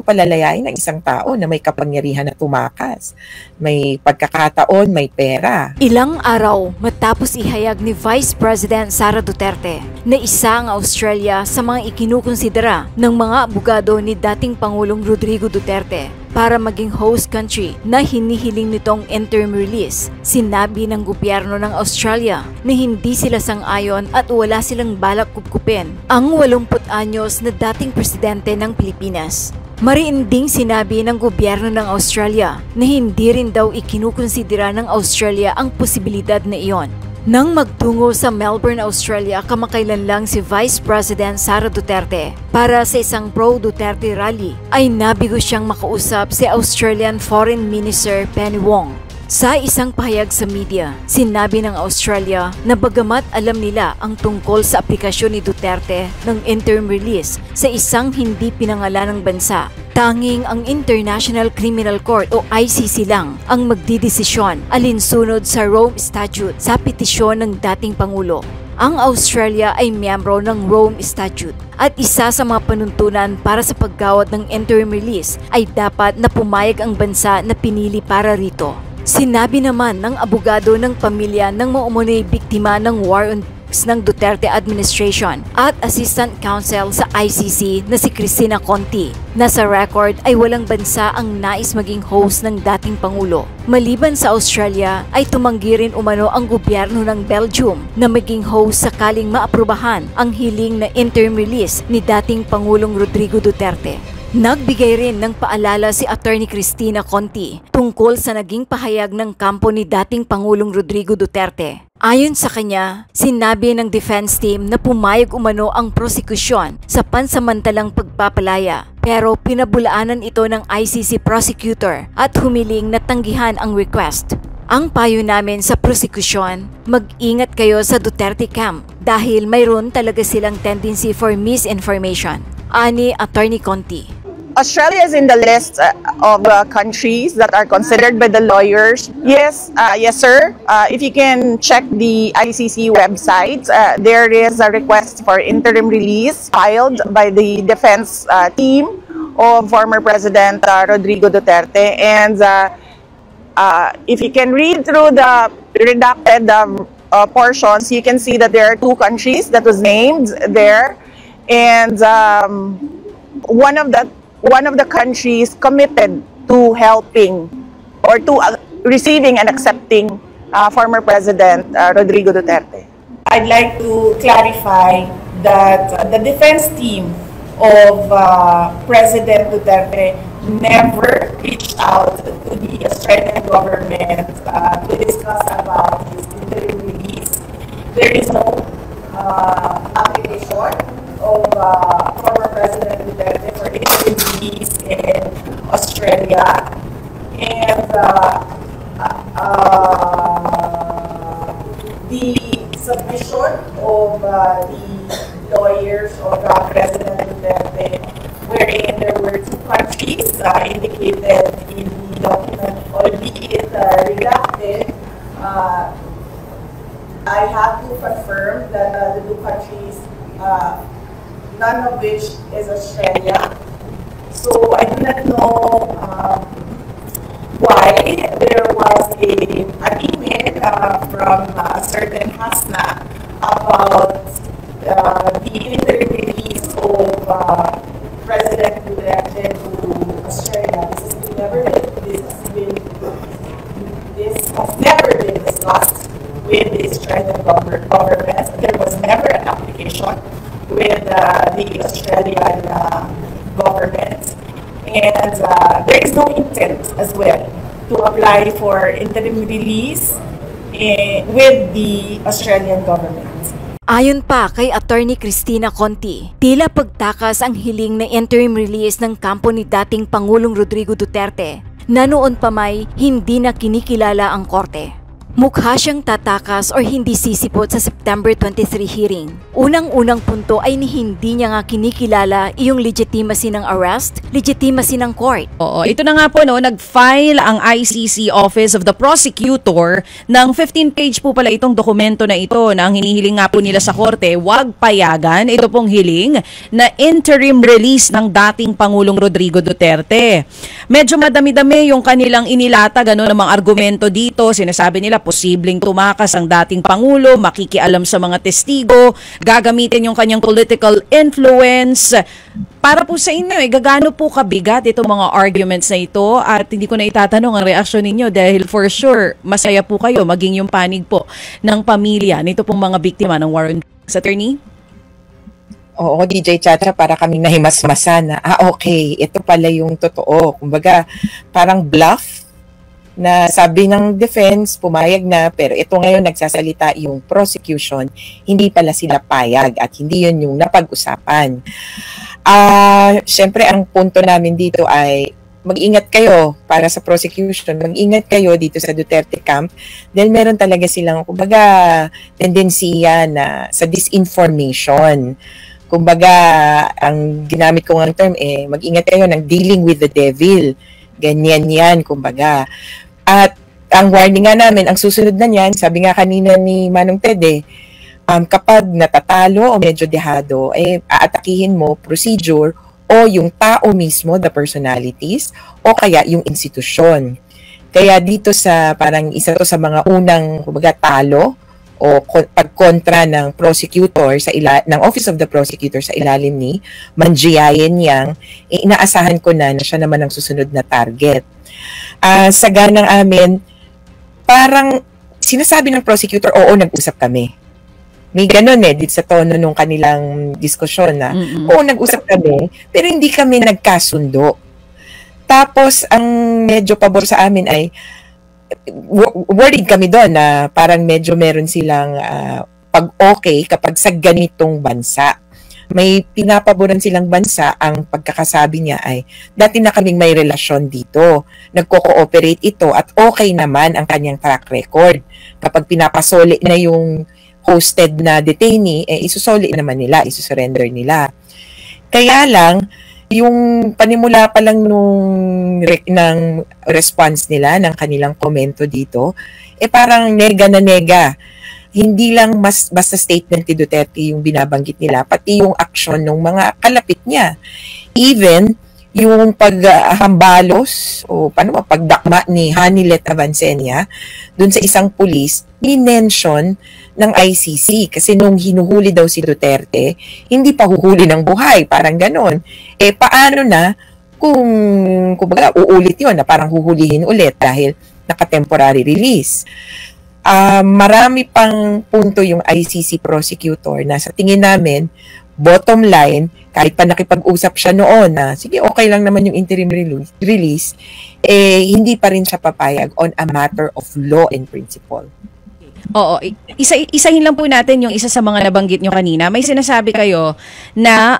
palalayain ng isang tao na may kapangyarihan na tumakas, may pagkakataon, may pera. Ilang araw matapos ihayag ni Vice President Sara Duterte na isa ang Australia sa mga ikinukonsidera ng mga abogado ni dating Pangulong Rodrigo Duterte para maging host country na hinihiling nitong interim release, sinabi ng gobyerno ng Australia na hindi sila sang-ayon at wala silang balak kupkupin ang 80 anyos na dating presidente ng Pilipinas. Mariinding sinabi ng gobyerno ng Australia na hindi rin daw ikinukonsidera ng Australia ang posibilidad na iyon. Nang magtungo sa Melbourne, Australia, kamakailan lang si Vice President Sara Duterte para sa isang pro-Duterte rally, ay nabigo siyang makausap si Australian Foreign Minister Penny Wong. Sa isang pahayag sa media, sinabi ng Australia na bagamat alam nila ang tungkol sa aplikasyon ni Duterte ng interim release sa isang hindi pinangalanang bansa, tanging ang International Criminal Court o ICC lang ang magdidesisyon alinsunod sa Rome Statute sa petisyon ng dating Pangulo. Ang Australia ay miyembro ng Rome Statute at isa sa mga panuntunan para sa paggawad ng interim release ay dapat na pumayag ang bansa na pinili para rito. Sinabi naman ng abogado ng pamilya ng mga umunay biktima ng war on drugs ng Duterte administration at assistant counsel sa ICC na si Cristina Conti na sa record ay walang bansa ang nais maging host ng dating Pangulo. Maliban sa Australia ay tumanggi rin umano ang gobyerno ng Belgium na maging host sakaling maaprubahan ang hiling na interim release ni dating Pangulong Rodrigo Duterte. Nagbigay rin ng paalala si Attorney Cristina Conti tungkol sa naging pahayag ng kampo ni dating Pangulong Rodrigo Duterte. Ayon sa kanya, sinabi ng defense team na pumayag umano ang prosekusyon sa pansamantalang pagpapalaya, pero pinabulaanan ito ng ICC prosecutor at humiling na tanggihan ang request. Ang payo namin sa prosekusyon, mag-ingat kayo sa Duterte camp dahil mayroon talaga silang tendency for misinformation. Ani Attorney Conti. Australia is in the list of countries that are considered by the lawyers. Yes, yes, sir. If you can check the ICC website, there is a request for interim release filed by the defense team of former President Rodrigo Duterte. And if you can read through the redacted portions, you can see that there are 2 countries that was named there. And one of the countries committed to helping or to receiving and accepting former President Rodrigo Duterte. I'd like to clarify that the defense team of President Duterte never reached out to the Australian government to discuss about his interim release. There is no application of former President Duterte for interim release in Australia, and the submission of the lawyers of President Duterte, wherein there were 2 countries indicated in the document, albeit redacted, I have to confirm that the 2 countries, none of which is Australia. So I do not know why there was an email from a certain Hasna about the interim release of President Duterte to Australia. This has never been discussed with the Australian government. There was never an application with the Australian government, and there is no intent as well to apply for interim release with the Australian government. Ayon pa kay Attorney Cristina Conti, tila pagtakas ang hiling na interim release ng kampo ni dating Pangulong Rodrigo Duterte na noon pa may hindi na kinikilala ang korte. Mukha siyang tatakas or hindi sisipot sa September 23 hearing. Unang-unang punto ay hindi niya nga kinikilala iyong legitimacy ng arrest, legitimacy ng court. Oo, ito na nga po no, nag-file ang ICC Office of the Prosecutor ng 15-page po pala itong dokumento na ito na ang hinihiling nga po nila sa korte, wag payagan ito pong hiling na interim release ng dating Pangulong Rodrigo Duterte. Medyo madami-dami yung kanilang inilatag ng mga argumento dito. Sinasabi nila posibleng tumakas ang dating Pangulo, makikialam sa mga testigo, gagamitin yung kanyang political influence. Para po sa inyo, gagano po kabigat itong mga arguments na ito at hindi ko na itatanong ang reaksyon ninyo dahil for sure, masaya po kayo maging yung panig po ng pamilya nito pong mga biktima ng war on drugs. Attorney? Oo, DJ Chacha, para kaming nahimasmasa na, okay, ito pala yung totoo. Kumbaga, parang bluff na sabi ng defense, pumayag na, pero ito ngayon nagsasalita yung prosecution, hindi pala sila payag at hindi yun yung napag-usapan. Siyempre, ang punto namin dito ay mag-ingat kayo para sa prosecution, mag-ingat kayo dito sa Duterte camp dahil meron talaga silang, kumbaga, tendensiya na sa disinformation. Kumbaga, ang ginamit ko ng term, mag-ingat kayo ng dealing with the devil. Ganyan yan, kumbaga. At ang warning nga namin, ang susunod na niyan, sabi nga kanina ni Manong Ted, kapag natatalo o medyo dehado, aatakihin mo procedure o yung tao mismo, the personalities, o kaya yung institusyon. Kaya dito sa parang isa to sa mga unang, kumbaga, talo o pagkontra ng prosecutor ng Office of the Prosecutor sa ilalim ni Mangiayen Yang, inaasahan ko na siya naman ang susunod na target. Sa ganang amin, parang sinasabi ng prosecutor, oo, nag-usap kami. May ganun dito sa tono nung kanilang diskusyon na, oo, nag-usap kami, pero hindi kami nagkasundo. Tapos, ang medyo pabor sa amin ay, worried kami doon na parang medyo meron silang pag-okay kapag sa ganitong bansa. May pinapaboran silang bansa, ang pagkakasabi niya ay, dati na kaming may relasyon dito, nagko-cooperate ito at okay naman ang kanyang track record. Kapag pinapasoli na yung hosted na detainee, isusoli naman nila, isusurrender nila. Kaya lang, yung panimula pa lang ng response nila, ng kanilang komento dito, parang nega na nega. Hindi lang basta statement ni Duterte yung binabanggit nila, pati yung aksyon ng mga kalapit niya. Even yung paghambalos o pagdakma ni Hanilet Avancenia dun sa isang pulis, minention ng ICC kasi nung hinuhuli daw si Duterte, hindi pa huhuli ng buhay, parang ganon. Paano na kung kumbaga uulit yun na parang huhulihin ulit dahil naka-temporary release. Marami pang punto yung ICC prosecutor na sa tingin namin, bottom line, kahit pa nakipag-usap siya noon na sige, okay lang naman yung interim release, hindi pa rin siya papayag on a matter of law and principle. Oo, isahin lang po natin yung isa sa mga nabanggit nyo kanina. May sinasabi kayo na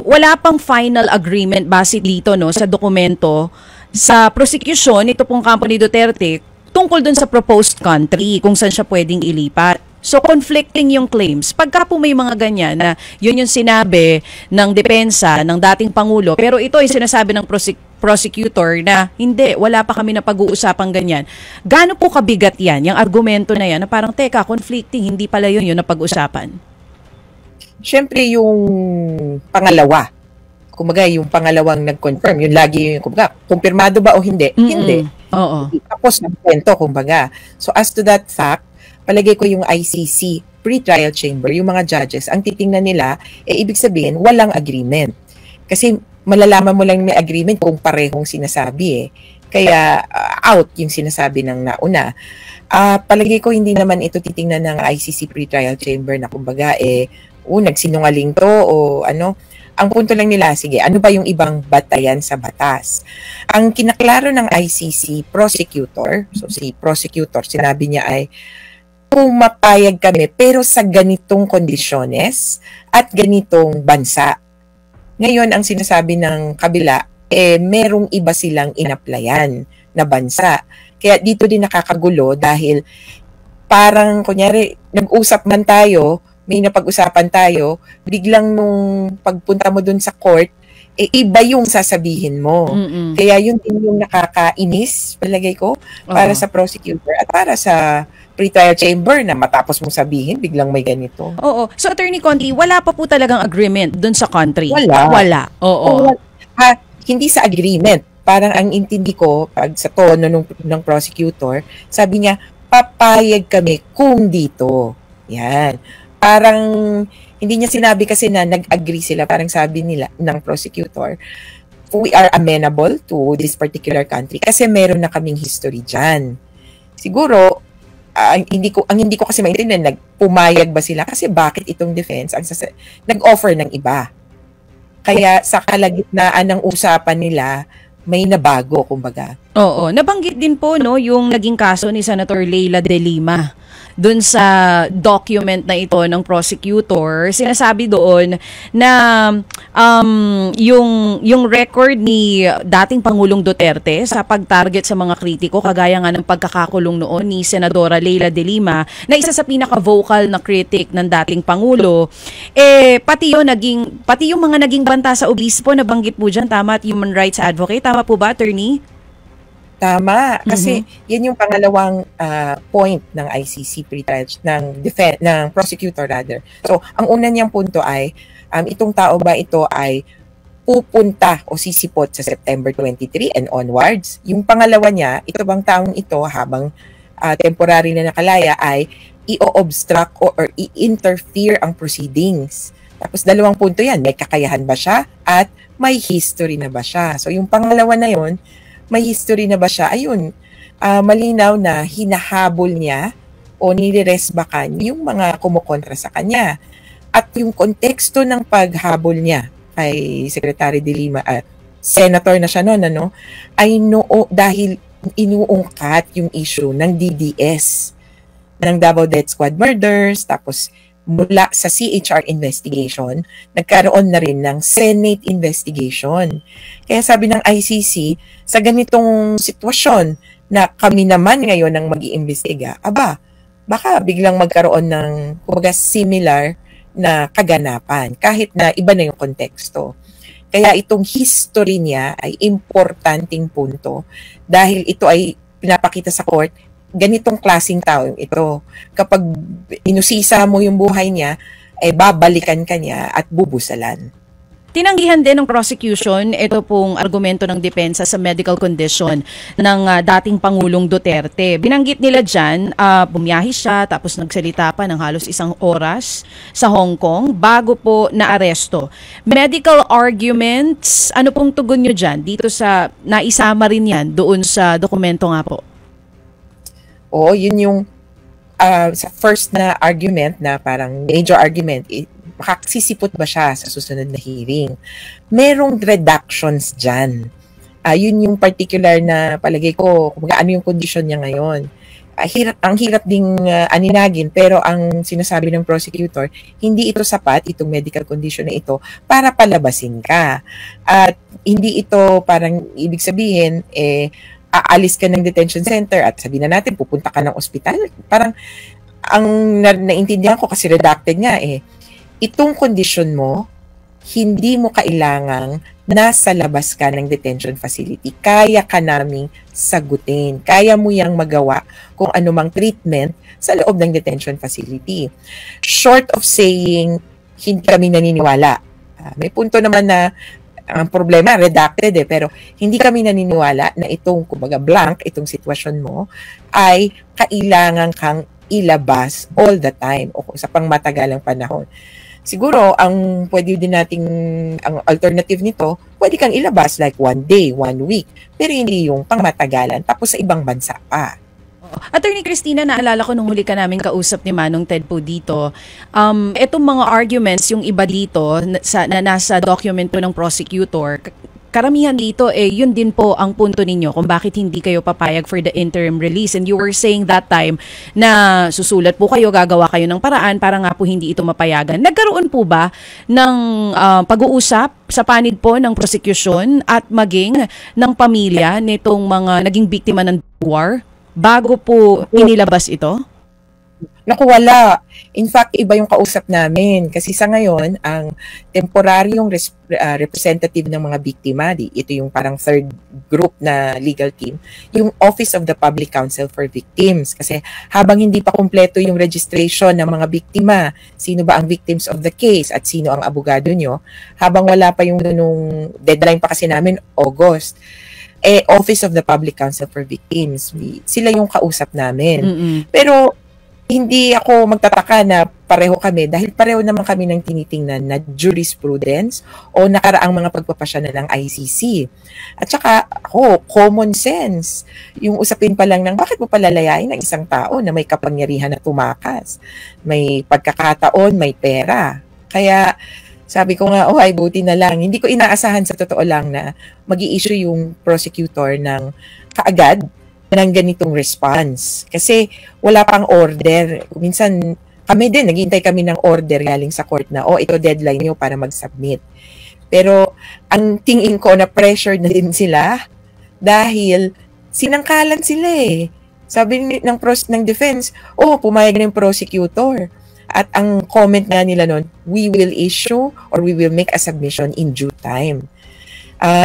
wala pang final agreement base dito no sa dokumento sa prosecution ito pong kampo ni Duterte tungkol dun sa proposed country kung saan siya pwedeng ilipat. So, conflicting yung claims. Pagka po may mga ganyan na yun yung sinabi ng depensa ng dating Pangulo, pero ito ay sinasabi ng prosecutor na hindi, wala pa kami na pag-uusapang ganyan. Gaano po kabigat yan, yung argumento na yan, na parang, teka, conflicting, hindi pala yun na pag-usapan? Siyempre, yung pangalawa. Kumbaga, yung pangalawang nag-confirm, yung lagi yung, kumbaga, kumpirmado ba o hindi? Hindi. Oo. Tapos ng kwento, kumbaga. So, as to that fact, palagay ko yung ICC pre-trial chamber, yung mga judges, ang titingnan nila, ibig sabihin, walang agreement. Kasi malalaman mo lang may agreement kung parehong sinasabi Kaya out yung sinasabi ng nauna. Palagay ko hindi naman ito titingnan ng ICC pre-trial chamber na kumbaga nagsinungaling to o ano. Ang punto lang nila, sige, ano ba yung ibang batayan sa batas? Ang kinaklaro ng ICC prosecutor, so si prosecutor, sinabi niya ay, kung mapayag kami pero sa ganitong kondisyones at ganitong bansa. Ngayon, ang sinasabi ng kabila, merong iba silang inaplayan na bansa. Kaya dito din nakakagulo dahil parang kunyari nag-usap man tayo, may napag-usapan tayo, biglang nung pagpunta mo dun sa court, iba yung sasabihin mo. Kaya yun din yung nakakainis, palagay ko, para sa prosecutor at para sa pre-trial chamber na matapos mong sabihin, biglang may ganito. Oo. So, Attorney Conti, wala pa po talagang agreement dun sa country? Wala. Oo. Hindi sa agreement. Parang ang intindi ko, pag sa tono ng prosecutor, sabi niya, papayag kami kung dito. Yan. Parang hindi niya sinabi kasi na nag-agree sila. Parang sabi nila ng prosecutor, we are amenable to this particular country kasi meron na kaming history dyan. Siguro, ang hindi ko kasi maintindihan, pumayag ba sila? Kasi bakit itong defense nag-offer ng iba? Kaya sa kalagitnaan ng usapan nila, may nabago, kumbaga. Oo. Nabanggit din po yung naging kaso ni Senator Leila de Lima. Doon sa document na ito ng prosecutor, sinasabi doon na yung record ni dating Pangulong Duterte sa pag-target sa mga kritiko, kagaya nga ng pagkakakulong noon ni Senadora Leila de Lima, na isa sa pinaka-vocal na critic ng dating Pangulo, pati yung mga naging banta sa obispo, nabanggit po dyan, tama, at human rights advocate, tama po ba, attorney? Tama. Kasi yan yung pangalawang point ng ICC pre-trial, ng prosecutor rather. So, ang una niyang punto ay, itong tao ba ito ay pupunta o sisipot sa September 23 and onwards. Yung pangalawa niya, ito bang taong ito habang temporary na nakalaya ay i-obstruct or i-interfere ang proceedings. Tapos dalawang punto yan, may kakayahan ba siya at may history na ba siya. So, yung pangalawa na yon, may history na ba siya? Ayun, malinaw na hinahabol niya o niliresbakan yung mga kumukontra sa kanya. At yung konteksto ng paghabol niya kay Secretary de Lima, senator na siya noon, ay dahil inuungkat yung issue ng DDS, ng Davao Death Squad murders, tapos mula sa CHR investigation, nagkaroon na rin ng Senate investigation. Kaya sabi ng ICC, sa ganitong sitwasyon na kami naman ngayon ang mag-iimbestiga, baka biglang magkaroon ng similar na kaganapan, kahit na iba na yung konteksto. Kaya itong history niya ay importanteng punto dahil ito ay pinapakita sa court, ganitong klaseng tao ito. Kapag inusisa mo yung buhay niya, babalikan ka niya at bubusalan. Tinanggihan din ng prosecution ito pong argumento ng depensa sa medical condition ng dating Pangulong Duterte. Binanggit nila dyan, bumiyahe siya tapos nagsalita pa ng halos 1 oras sa Hong Kong bago po naaresto. Medical arguments, ano pong tugon nyo dyan? Dito sa, naisama rin yan doon sa dokumento nga po. Oo, yun yung sa first na argument na parang major argument, makakasisipot ba siya sa susunod na hearing? Merong reductions dyan. Yun yung particular na palagay ko, kung ano yung condition niya ngayon. Ang hirap ding aninagin, pero ang sinasabi ng prosecutor, hindi ito sapat, itong medical condition na ito, para palabasin ka. At hindi ito parang ibig sabihin, aalis ka ng detention center at sabihin na natin, pupunta ka ng ospital. Parang, ang naintindihan ko kasi redacted nga itong condition mo, hindi mo kailangang nasa labas ka ng detention facility. Kaya ka naming sagutin. Kaya mo yang magawa kung anumang treatment sa loob ng detention facility. Short of saying, hindi kami naniniwala. May punto naman na ang problema, redacted pero hindi kami naniniwala na itong, kumbaga blank, itong sitwasyon mo, ay kailangan kang ilabas all the time o sa pangmatagalang panahon. Siguro, ang pwede din nating, ang alternative nito, pwede kang ilabas like 1 day, 1 week, pero hindi yung pangmatagalan, tapos sa ibang bansa pa. Attorney Cristina, naalala ko nung huli ka namin kausap ni Manong Ted po dito, itong mga arguments, yung iba dito na nasa dokumento ng prosecutor, karamihan dito, yun din po ang punto ninyo kung bakit hindi kayo papayag for the interim release. And you were saying that time na susulat po kayo, gagawa kayo ng paraan para nga po hindi ito mapayagan. Nagkaroon po ba ng pag-uusap sa panid po ng prosecution at maging ng pamilya nitong mga naging biktima ng war bago po inilabas ito? Naku, wala. In fact, iba yung kausap namin. Kasi sa ngayon, ang temporaryong representative ng mga biktima, ito yung parang third group na legal team, yung Office of the Public Counsel for Victims. Kasi habang hindi pa kumpleto yung registration ng mga biktima, sino ba ang victims of the case at sino ang abogado nyo, habang wala pa yung deadline pa kasi namin, August, Office of the Public Counsel for Victims, sila yung kausap namin. Pero hindi ako magtataka na pareho kami dahil pareho naman kami ng tinitingnan na jurisprudence o nakaraang mga pagpapasya ng ICC. At saka ako, common sense. Yung usapin pa lang ng bakit mo palalayain ng isang tao na may kapangyarihan na tumakas, may pagkakataon, may pera. Kaya sabi ko nga, ay buti na lang. Hindi ko inaasahan sa totoo lang na mag-i-issue yung prosecutor ng kaagad ng ganitong response. Kasi wala pang order. Minsan, kami din, naghihintay kami ng order galing sa court na, ito deadline nyo para mag-submit. Pero, ang tingin ko na pressure na din sila dahil sinangkalan sila eh. Sabi ng defense, pumayag na yung prosecutor. At ang comment nga nila nun, we will issue or we will make a submission in due time.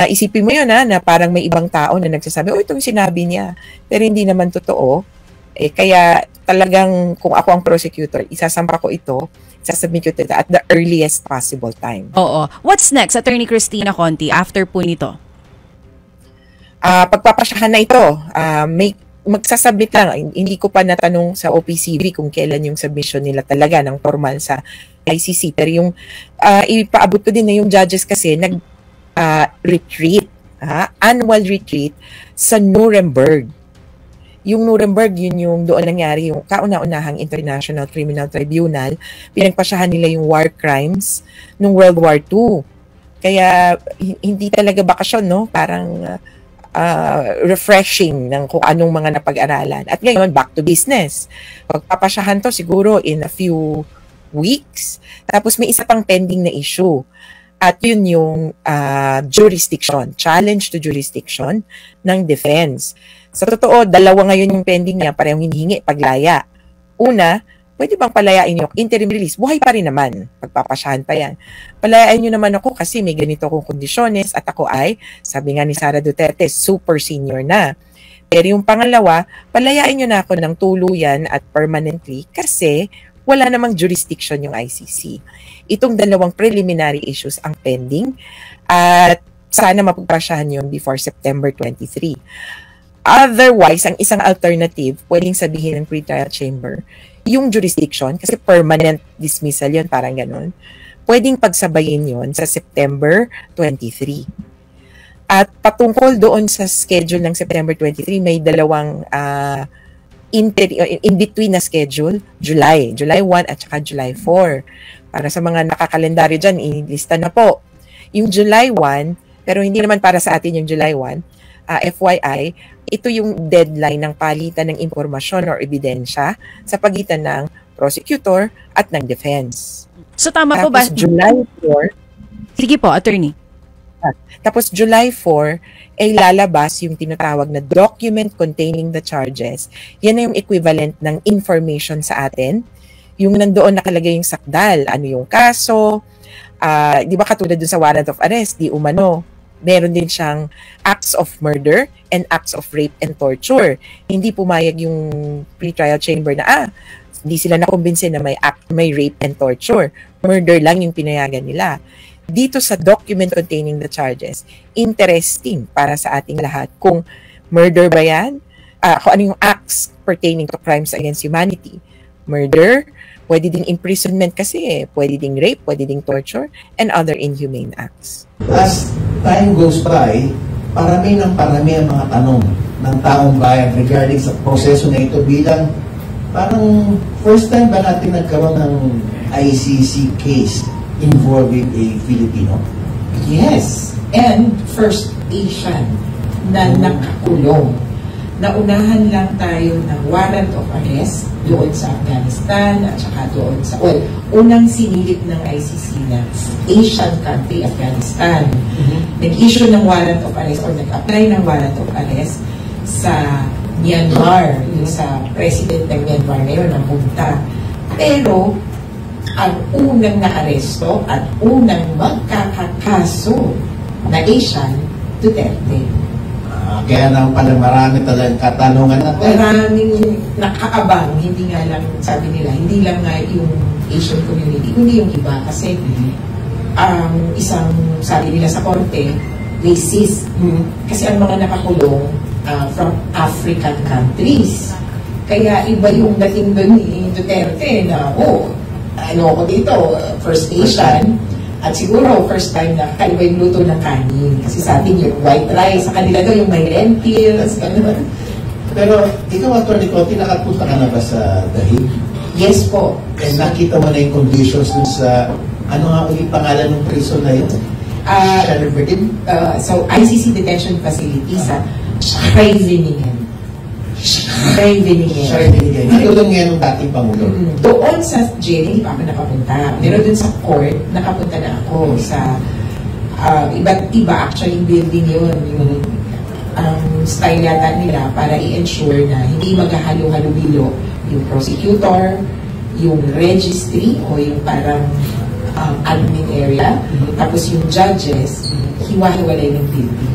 Isipin mo yun na parang may ibang tao na nagsasabi, itong sinabi niya. Pero hindi naman totoo. Kaya talagang kung ako ang prosecutor, isasampa ko ito, isasubmit ko ito at the earliest possible time. Oo. What's next, Attorney Cristina Conti, after po nito? Pagpapasyahan na ito, magsasubmit lang. Hindi ko pa natanong sa OPCV kung kailan yung submission nila talaga ng formal sa ICC. Pero yung ipaabot ko din na yung judges kasi retreat, annual retreat sa Nuremberg. Yung Nuremberg, yun yung doon nangyari yung kauna-unahang International Criminal Tribunal. Pinagpasyahan nila yung war crimes nung World War II. Kaya hindi talaga bakasyon, no? Parang refreshing ng kung anong mga napag-aralan. At ngayon, back to business. Pagpapasyahan to siguro in a few weeks. Tapos may isa pang pending na issue. At yun yung jurisdiction, challenge to jurisdiction ng defense. Sa totoo, dalawa ngayon yung pending niya, parehong hinihingi, paglaya. Una, pwede bang palayain nyo? Interim release, buhay pa rin naman. Pagpapasyahan pa yan. Palayain nyo naman ako kasi may ganito akong kondisyones at ako ay, sabi nga ni Sara Duterte, super senior na. Pero yung pangalawa, palayain nyo na ako ng tuluyan at permanently kasi wala namang jurisdiction yung ICC. Itong dalawang preliminary issues ang pending at sana mapagpasyahan yun before September 23. Otherwise, ang isang alternative, pwedeng sabihin ng pretrial chamber, yung jurisdiction, kasi permanent dismissal yun, parang ganun, pwedeng pagsabayin yun sa September 23. At patungkol doon sa schedule ng September 23, may dalawang in between na schedule, July 1 at saka July 4. Para sa mga nakakalendaryo dyan, ilista na po. Yung July 1, pero hindi naman para sa atin yung July 1, FYI, ito yung deadline ng palitan ng impormasyon or ebidensya sa pagitan ng prosecutor at ng defense. So tama po ba? July 4. Sige po, attorney. Tapos July 4 ay lalabas yung tinatawag na document containing the charges. Yan na yung equivalent ng information sa atin. Yung nandoon nakalagay yung sakdal, ano yung kaso, di ba katulad dun sa warrant of arrest, di umano, meron din siyang acts of murder and acts of rape and torture. Hindi pumayag yung pretrial chamber na, hindi sila nakumbinsin na may rape and torture. Murder lang yung pinayagan nila. Dito sa document containing the charges, interesting para sa ating lahat kung murder ba yan, kung ano yung acts pertaining to crimes against humanity. Murder, pwede ding imprisonment kasi pwede ding rape, pwede ding torture, and other inhumane acts. As time goes by, parami ang mga tanong ng taong bayan regarding sa proseso na ito bilang parang first time ba natin nagkaroon ng ICC case involving a Filipino? Yes, and first Asian na nakakulong. Naunahan lang tayo ng warrant of arrest doon sa Afghanistan at saka doon sa... Well, unang sinilip ng ICC na Asian country, Afghanistan. Nag-issue ng warrant of arrest or nag-apply ng warrant of arrest sa Myanmar, yung sa president ng Myanmar ngayon, ng junta. Pero, ang unang naaresto at unang magkakakaso na Asian, Duterte. Kaya naman pala marami talagang katanungan na Maraming nakaabang, hindi nga lang, sabi nila, hindi lang nga yung Asian community, kundi yung iba. Kasi isang, sabi nila sa korte, racist. Kasi ang mga nakakulong from African countries. Kaya iba yung dating doon ni Duterte na, ano ko dito, First Asian. At siguro, first time na kaiba yung luto ng kanin. Kasi sa atin yung white rice, sa kanila daw yung may lentils, gano'n. Pero, ikaw, Atty. Coti, nakapunta ka na ba sa Dahig? Yes po. And nakita mo na yung conditions dun sa, ano nga ulit pangalan ng prison na yun? So, ICC Detention Facility sa Schreiveningen. Schreiveningen. Tulong nga ng dating Pangulo. Doon sa jail, hindi pa ako nakapunta. Pero doon sa court, nakapunta na ako sa iba't iba, actually, building yun. Yung style yata nila para i-ensure na hindi maghahalo-halo-bilo yung prosecutor, yung registry, o yung parang admin area, tapos yung judges, hiwa-hiwalay ng building.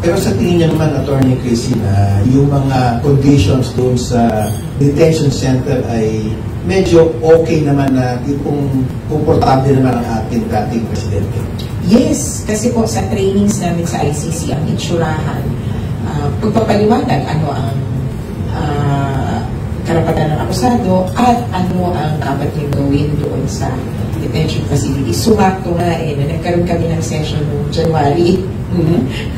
Pero sa tingin niyo naman, Atty. Chrissy, na yung mga conditions doon sa detention center ay medyo okay naman na yung komportable naman ang ating dating presidente? Yes, kasi po sa trainings namin sa ICC, ang itsurahan, pagpapaliwanag ano ang karapatan ng akusado at ano ang dapat yung gawin doon sa detention facility. Sumakto nga na nagkaroon kami ng session noong January,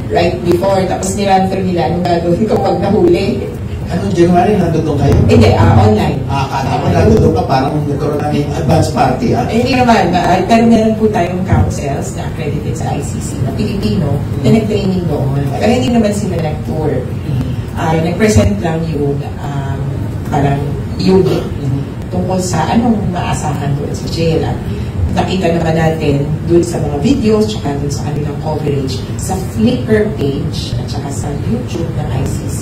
right before, tapos niranter nila anong gagawin kapag nahuli. Anong January, nandun kayo? Hindi, online. Akala ko nandun ka, parang nagkaroon namin advance party, ha? Hindi naman, pero meron po tayong councils na accredited sa ICC na Pilipino na nag-training doon. Pero hindi naman sila nag-tour. Nag-present lang yung parang unit tungkol sa anong maasahan doon sa jail. At nakita naman natin doon sa mga videos tsaka doon sa kanilang coverage sa Flickr page at saka sa YouTube ng ICC.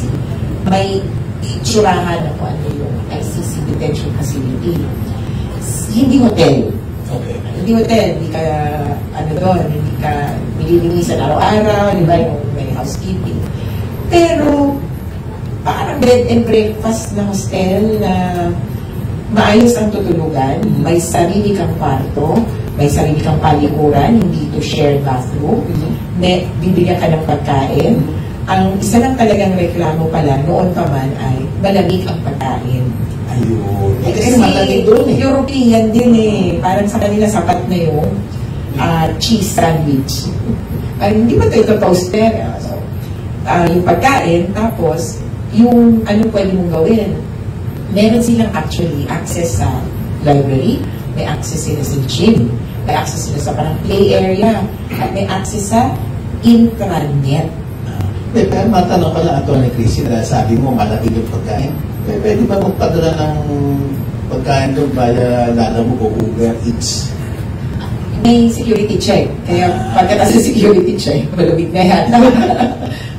May itsurahan na kung ano yung ICC detention facility. Hindi hotel. Okay. Hindi hotel, hindi ka doon, hindi ka nililinisan araw-araw, di ba, yung may housekeeping. Pero parang bed and breakfast na hostel na maayos ang tutulugan, may sarili kang kwarto, may sarili kang palikuran, hindi to shared bathroom, bibigyan ka ng pagkain. Ang isa lang talagang reklamo pala noon pa man ay malamig ang pagkain. Ayun. Kasi malamig doon European din Parang sa kanila sapat na yung cheese sandwich. Parang hindi ba ito toaster? So, yung pagkain, tapos yung ano pwede mong gawin. Meron silang actually access sa library, may access sila sa gym, may access sila sa parang play area, at may access sa intranet. Pero matanong pala, Atty. Chrissy, na sabi mo malaki yung pagkain. Pwede ba magpadala ng pagkain doon via Lalamove o Uber Eats? May security check. Kaya pagkatapos sa security check, malabig na yan.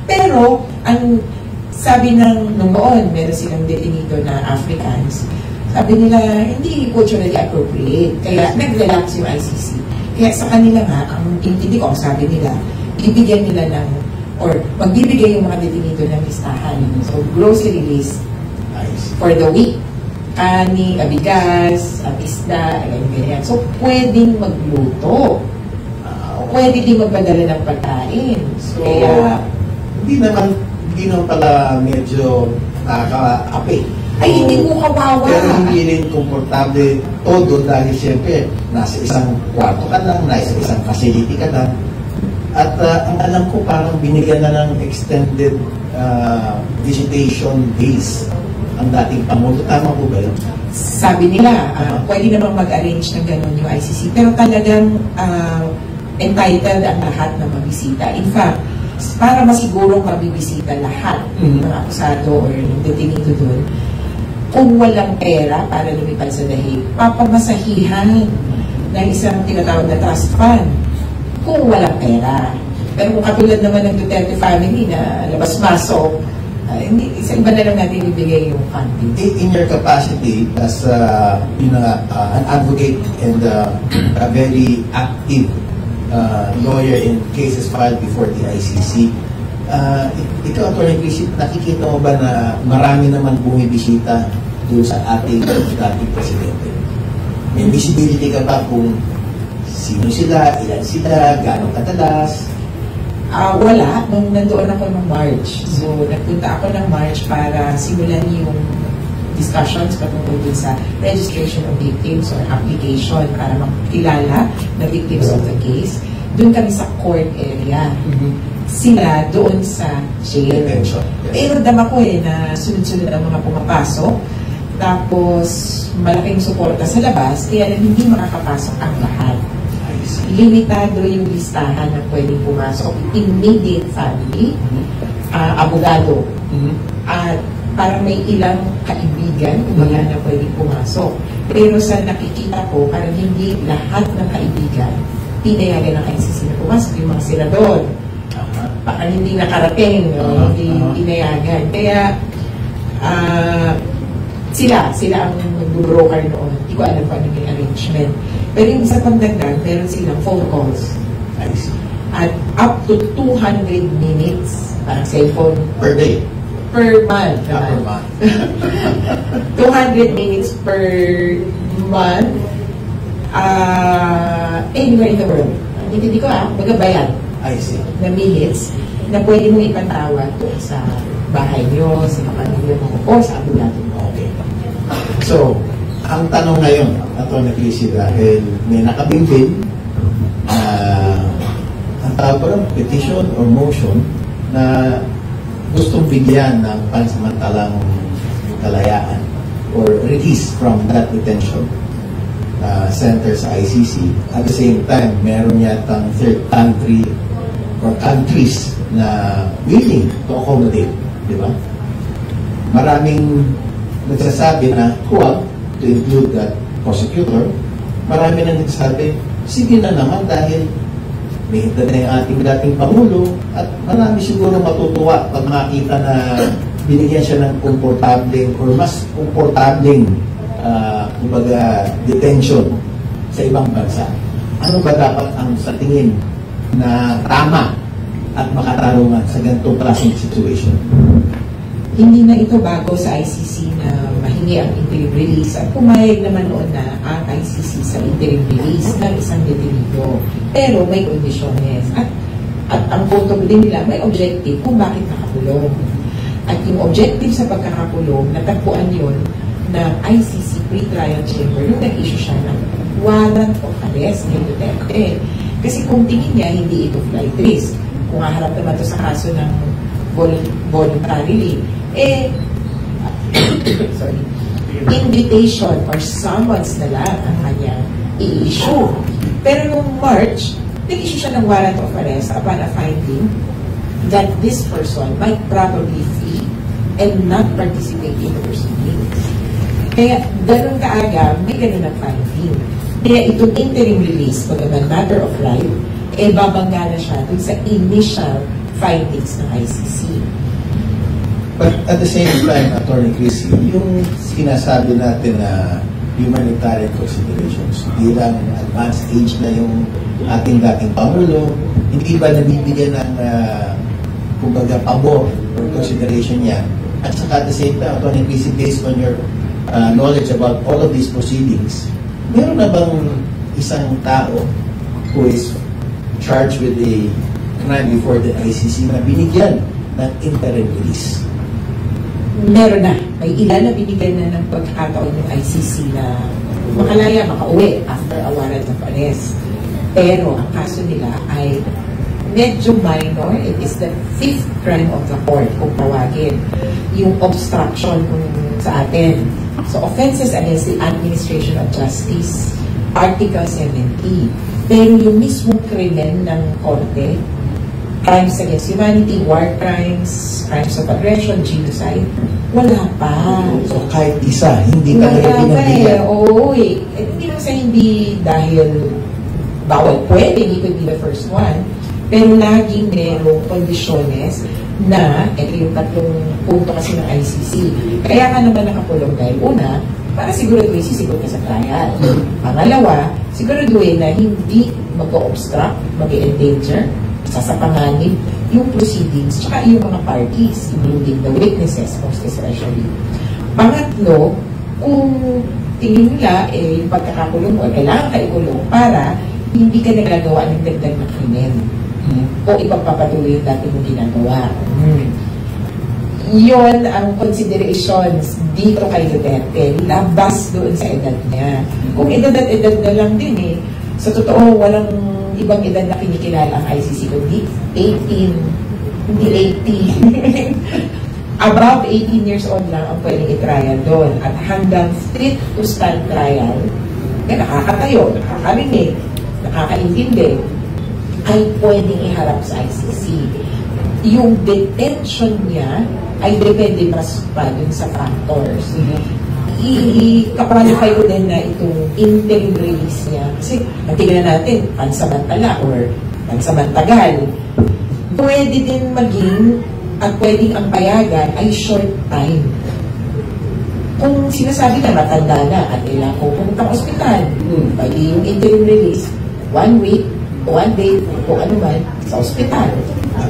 Pero, ang sabi nung noon, meron silang detenido na Africans, sabi nila, hindi culturally appropriate. Kaya nag-relax yung ICC. Kaya sa kanila nga, ang intindi ko, sabi nila, ibigyan nila ng, or magbibigay yung mga detenido ng listahan. So, grocery list for the week. Kani, abigas, isda, ganyan. So, pwedeng magluto. Pwede din magpadala ng pagkain. So, kaya, hindi naman pala medyo nakaka-ape. Ay, hindi mo kawawa. Pero hindi rin komportable todo dahil siyempre nasa isang kwarto ka lang, nasa isang facility ka lang. At ang alam ko parang binigyan na ng extended visitation days ang dating Pangulo. Tama po ba yun? Sabi nila, pwede namang mag-arrange ng gano'n yung ICC. Pero talagang entitled ang lahat na mabisita. In fact, para masigurong mabibisita lahat ng mga akusado or yung detenido doon, kung walang pera para lumipad sa dahig, papamasahihan ng isang tinatawag na trust fund kung walang pera. Pero kung katulad naman ng Duterte family na labas-masok, sa iba na lang natin ibigay yung funding. In your capacity as an advocate and a very active lawyer in cases filed before the ICC, ikaw, Atty. Chrissy, nakikita mo ba na marami naman bumibisita doon sa ating dating presidente? May visibility ka ba kung sino sila, ilan sila, gano'ng kadalas? Wala. Nung nandoon ako ng March. So, nagpunta ako ng March para simulan yung discussions patungkol din sa registration of victims or application para makilala na victims of the case. Doon kami sa court area. Sila doon sa jail. Pero dama ko na sunod-sunod ang mga pumapasok. Tapos, malaking suporta sa labas, kaya hindi makakapasok ang lahat. Limitado yung listahan na pwedeng pumasok. Immediate family, abogado, at parang may ilang kaibigan na pwedeng pumasok. Pero sa nakikita ko, parang hindi lahat ng kaibigan pinayagan ng ICC na pumasok. Yung mga senador, parang hindi nakarating, hindi pinayagan. Kaya, sila ang nag-broker noon. Hindi ko alam kung ano yung arrangement. Pero yung isa pang dagdag, meron silang phone calls. At up to 200 minutes, parang cellphone. Per day? Per month. Per month. 200 minutes per month. Anywhere in the world. Hindi ko magabayan. I see. Na minutes na pwede mo ipatawag doon sa bahay nyo, sa kapamilya mo, o sa abogado mo. Okay. So, ang tanong ngayon, Atty. Chrissy, dahil may nakabimbing ang tawag ko petition or motion na gustong bigyan ng pansamantalang kalayaan or release from that detention center sa ICC. At the same time, meron yatang third country or countries na willing to accommodate, di ba? Maraming nagsasabi na huwag to include that prosecutor. Marami na nagsasabi, sige na naman dahil may hita na yung ating dating Pangulo at marami siguro matutuwa pag makita na binigyan siya ng komportableng or mas komportableng detention sa ibang bansa. Ano ba dapat ang sa tingin na tama at makatarungan sa ganitong klaseng situation? Hindi na ito bago sa ICC na mahingi ang interim release. At pumayag naman noon na ang ICC sa interim release ng isang detenido. Pero may kondisyones. At ang punto din nila, may objective kung bakit nakakulong. At yung objective sa pagkakakulong, natagpuan yun ng ICC pre-trial chamber nung nag-issue siya ng warrant of arrest ng Duterte. Kasi kung tingin niya, hindi ito flight risk. Kung haharap naman ito sa kaso ng voluntarily, invitation or summons na lang ang kanyang i-issue. Pero noong March, nag-issue siya ng warrant of arrest upon a finding that this person might probably flee and not participate in the proceedings. Kaya ganun kaaga, may ganun na finding. Kaya itong interim release, pag a matter of right, babangga na siya dun sa initial findings ng ICC. But at the same time, Atty. Chrissy, yung sinasabi natin na humanitarian considerations, bilang advanced age na yung ating dating Pangulo, hindi ba nabibigyan ng kumbaga pabor or consideration niya? At saka at the same time, Atty. Chrissy, based on your knowledge about all of these proceedings, meron na bang isang tao who is charged with a crime before the ICC na binigyan ng interim release? Meron na. May ilan na binigyan na ng pagkakataon ng ICC na makalaya, makauwi after a warrant of arrest. Pero ang kaso nila ay medyo minor. It is the 5th crime of the court kung tawagin. Yung obstruction sa atin. So, offenses against the administration of justice, Article 70. Pero yung mismong krimen ng korte, crimes against humanity, war crimes, crimes of aggression, genocide, wala pa. So kahit isa, hindi talaga Wala pa binabigyan. Oo eh. Hindi lang sa hindi dahil bawal pwede, he could be the first one. Pero laging merong kondisyones na, ito yung tatlong punto kasi ng ICC. Kaya ka naman nakakulong dahil una, para siguraduhin sisigot ka sa trial. Pangalawa, siguraduhin na hindi mag-obstruct, mag-endanger, sasapanganib yung proceedings, tsaka yung mga parties, including the witnesses, most especially. Pangatlo, kung tingin nila, yung pagkakakulong mo, kailangan ka ikulong para hindi ka nagagawa ng dagdag na krimen. O ipagpapatuloy yung dati mong ginagawa. Yun ang considerations dito kay Duterte, labas doon sa edad niya. Kung edad at edad na lang din eh, sa totoo, walang ibang edad na kinikilala ang ICC, kundi 18, hindi 80. Above 18 years old lang ang pwedeng i-trial doon. At hanggang fit to stand trial, nakakatayo, nakakarinig, nakakaintindi, ay pwedeng iharap sa ICC. Yung detention niya ay depende mas pa dun sa factors. I-qualify ko din na itong interim release niya. Kasi natignan natin, pansamantala or pansamantagal. Pwede din maging at pwedeng ang payagan ay short time. Kung sinasabi na matanda na at kailangan ko pumunta sa ospital, pwede yung interim release, 1 week, 1 day, kung ano man, sa ospital.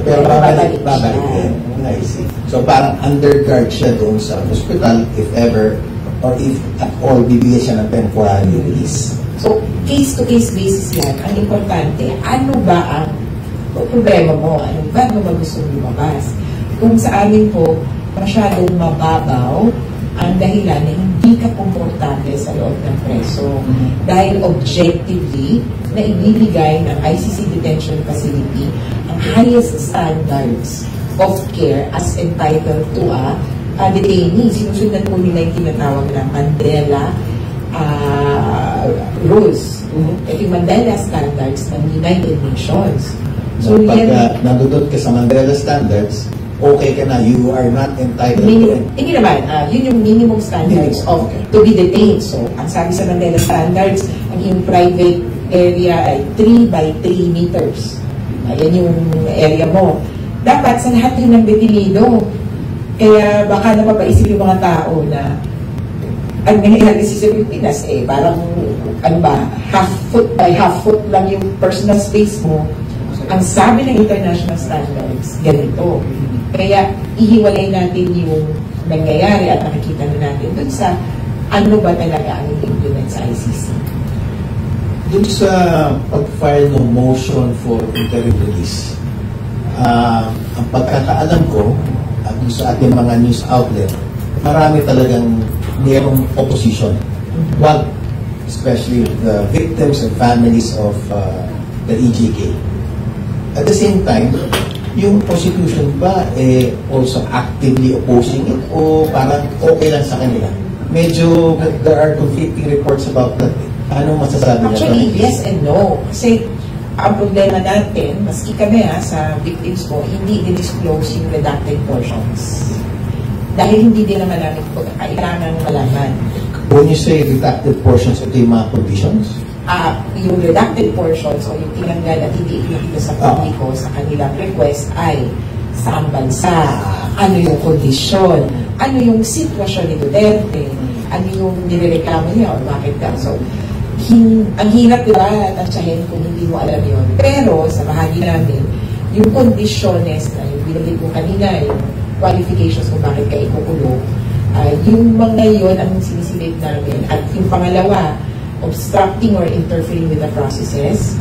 Pero babalik din. I see. So parang underguard siya doon sa hospital if ever or if at all bibigyan siya ng temporary release. So case-to-case basis yan. Ang importante, ano ba ang problema mo? Ano ba gusto lumabas? Kung sa amin po, masyadong mababaw ang dahilan na hindi ka komportable sa loob ng preso. Dahil objectively, na ibibigay ng ICC Detention Facility ang highest standards of care as entitled to a detainee. Sinusundan po nila yung tinatawag na Mandela rules. Ito yung Mandela standards ng United Nations. So pag nandudot ka sa Mandela standards, okay ka na, you are not entitled to it. Hindi naman, yun yung minimum standards of to be detained. So, ang sabi sa Mandela standards, ang yung private area ay 3 by 3 meters. Ayan yung area mo. Dapat sa lahat ng detenido. Kaya baka napapaisip yung mga tao na ang nangyayari kasi sa Pilipinas, parang, ano ba, half foot by half foot lang yung personal space mo. Ang sabi ng international standards, ganito. Kaya ihiwalay natin yung nangyayari at nakikita na natin dun sa ano ba talaga ang implement sa ICC. Dun sa pag-file ng motion for interim release, ang pagkakaalam ko, dun sa ating mga news outlet, marami talagang mayroong opposition. One, especially the victims and families of the EJK. At the same time, yung prosecution ba also actively opposing it o parang okay lang sa kanila? Medyo there are conflicting reports about that. Ano masasabi niya? Actually, yes and no. Kasi ang problema natin, maski kami sa victims ko, hindi din-disclose yung redacted portions. Dahil hindi din naman namin kailangan malaman. When you say redacted portions, ito yung mga conditions? Yung redacted portions o yung tinanggal at hindi ipinakita sa publiko sa kanilang request ay saan bansa, ano yung kondisyon, ano yung sitwasyon ni Duterte, ano yung nirereklamo niya o bakit ka. So, ang hirap diba tansyahin kung hindi mo alam yun. Pero sa bahagi namin, yung kondisyones na yung binalik mo kanina, yung qualifications kung bakit ka ikukulong, yung mga yun ang sinisilip namin. At yung pangalawa, obstructing or interfering with the processes,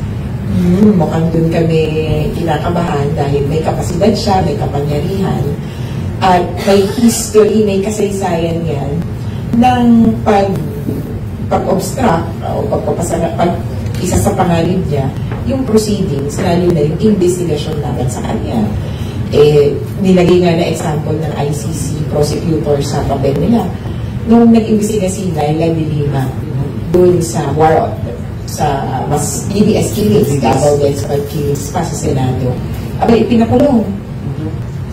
mukhang dun kami kinakabahan dahil may kapasidad siya, may kapangyarihan, at may history, may kasaysayan yan ng pag-obstruct o isa sa pangalib niya, yung proceedings, lalo na yung investigation laban sa kanya. Nilagay nga na example ng ICC prosecutor sa papel nila. Nung nag-imbestiga si Laila de Lima, doon sa war sa mas BBS killings, Davao din sa killings pa sa Senado. Abay, pinakulong.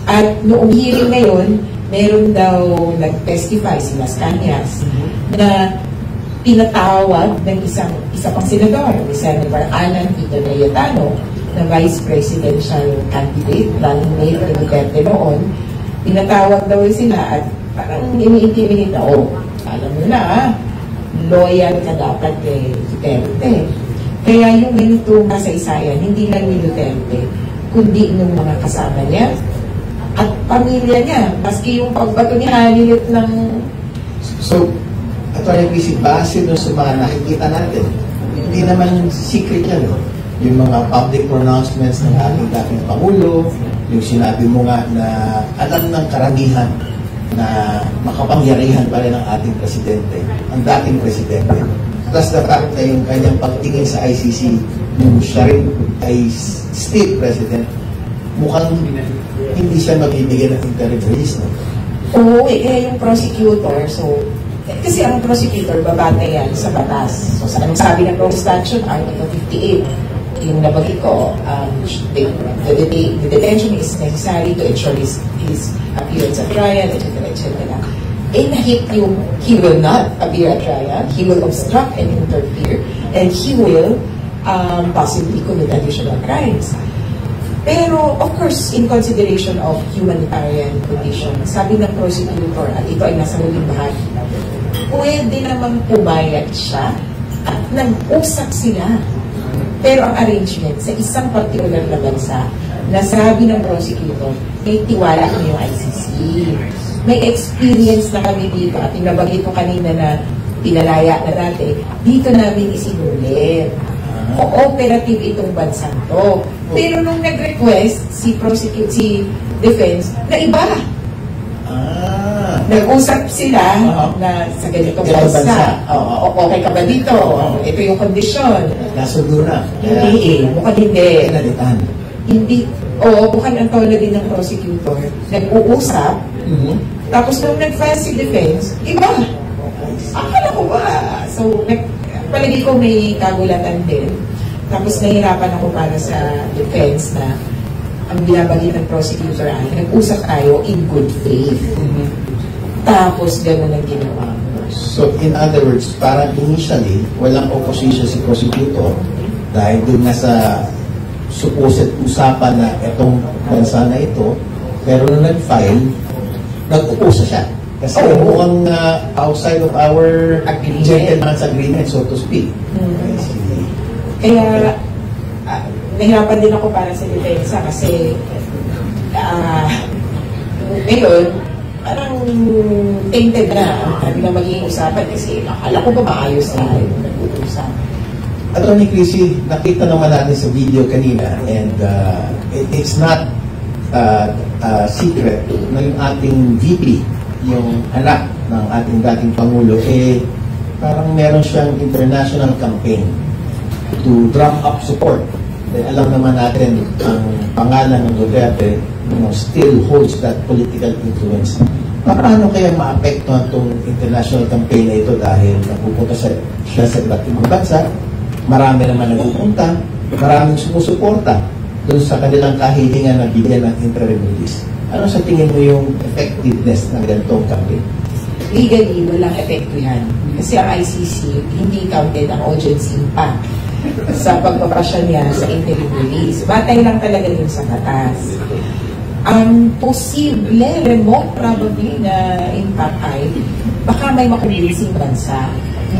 At noong hearing ngayon, meron daw nag-testify si Las Cañas na pinatawag ng isa pang senador, ni Senator Alan Peter Cayetano, na vice presidential candidate, running mate ni Duterte noon. Pinatawag daw sila at parang ini-intimidate na, alam mo na, loyal ka dapat kay Duterte. Kaya yung ganito kasaysayan, hindi lang ni Duterte, kundi ng mga kasama niya at pamilya niya. Maski yung pagbato niya, nilit ng... So, Atty. PC, base doon sa mga nakikita natin, hindi naman secret yan. Yung mga public pronouncements ng ating dating Pangulo, yung sinabi mo nga na alam ng karamihan na makapangyarihan pa rin ang ating presidente, ang dating presidente. Plus the fact na yung kanyang pagtingin sa ICC, yung siya rin ay state president, mukhang hindi siya mabibigyan ng interim release. No? Oo, yung prosecutor, so, kasi ang prosecutor, babata yan sa batas. So, sa anong sabi ng Rome Statute, Article 58, yung nabagay ko, the detention is necessary to ensure his appearance at trial, etc., etc. Nahit yung he will not appear at trial, he will obstruct and interfere, and he will possibly commit additional crimes. Pero, of course, in consideration of humanitarian condition, sabi ng prosecutor, at ito ay nasa huling bahagi, pwede namang pumayag siya at nag-usap sila. Pero ang arrangement sa isang particular na bansa, nasabi ng prosecutor, may tiwala kami yung ICC. May experience na kami dito at tinabagay ko kanina na pinalaya na dati, dito namin isinulit. Cooperative itong bansang to. Pero nung nag-request si defense, na iba. Nag-usap sila na sa ganitong bansa. Okay ka ba dito? Ito yung kondisyon. Nasundo na. Hindi mukhang hindi. Nalitan. Hindi. Mukhang ang tawala din ng prosecutor. Nag-uusap. Tapos nung nag-file si defense, iba. Akala ko ba? So, palagi ko may kagulatan din. Tapos nahirapan ako para sa defense na ang binabagi ng prosecutor ay nag-usap tayo in good faith. Tapos gano'n ang ginawa. So, in other words, parang initially, walang opposition si prosecutor dahil doon na sa supposed usapan na itong bansa na ito, pero nung nag-file, nag-upusa siya. Kasi mukhang outside of our gentleman's agreement, so to speak. Kaya, nahirapan din ako para sa depensa kasi ngayon, parang tainted na na magiging usapan kasi akala ko ba maayos na yung nag-uusapan. Atty. Chrissy, nakita naman natin sa video kanina and it's not secret na yung ating VP, yung anak ng ating dating Pangulo, parang meron siyang international campaign to drum up support. Alam naman natin ang pangalan ng Duterte still holds that political influence. Paano kaya maapektuhan itong international campaign na ito dahil napupunta siya sa iba't ibang bansa, marami naman nagpupunta, maraming sumusuporta doon sa kanilang kahilingan na bigyan ng interim release. Ano sa tingin mo yung effectiveness ng ganitong campaign? Legally, walang epekto yan. Kasi ang ICC, hindi counted ang audience impact sa pagpapasya niya sa interim release. Batay lang talaga yun sa batas. Ang posible, remote probably na impact ay baka may makubilising bansa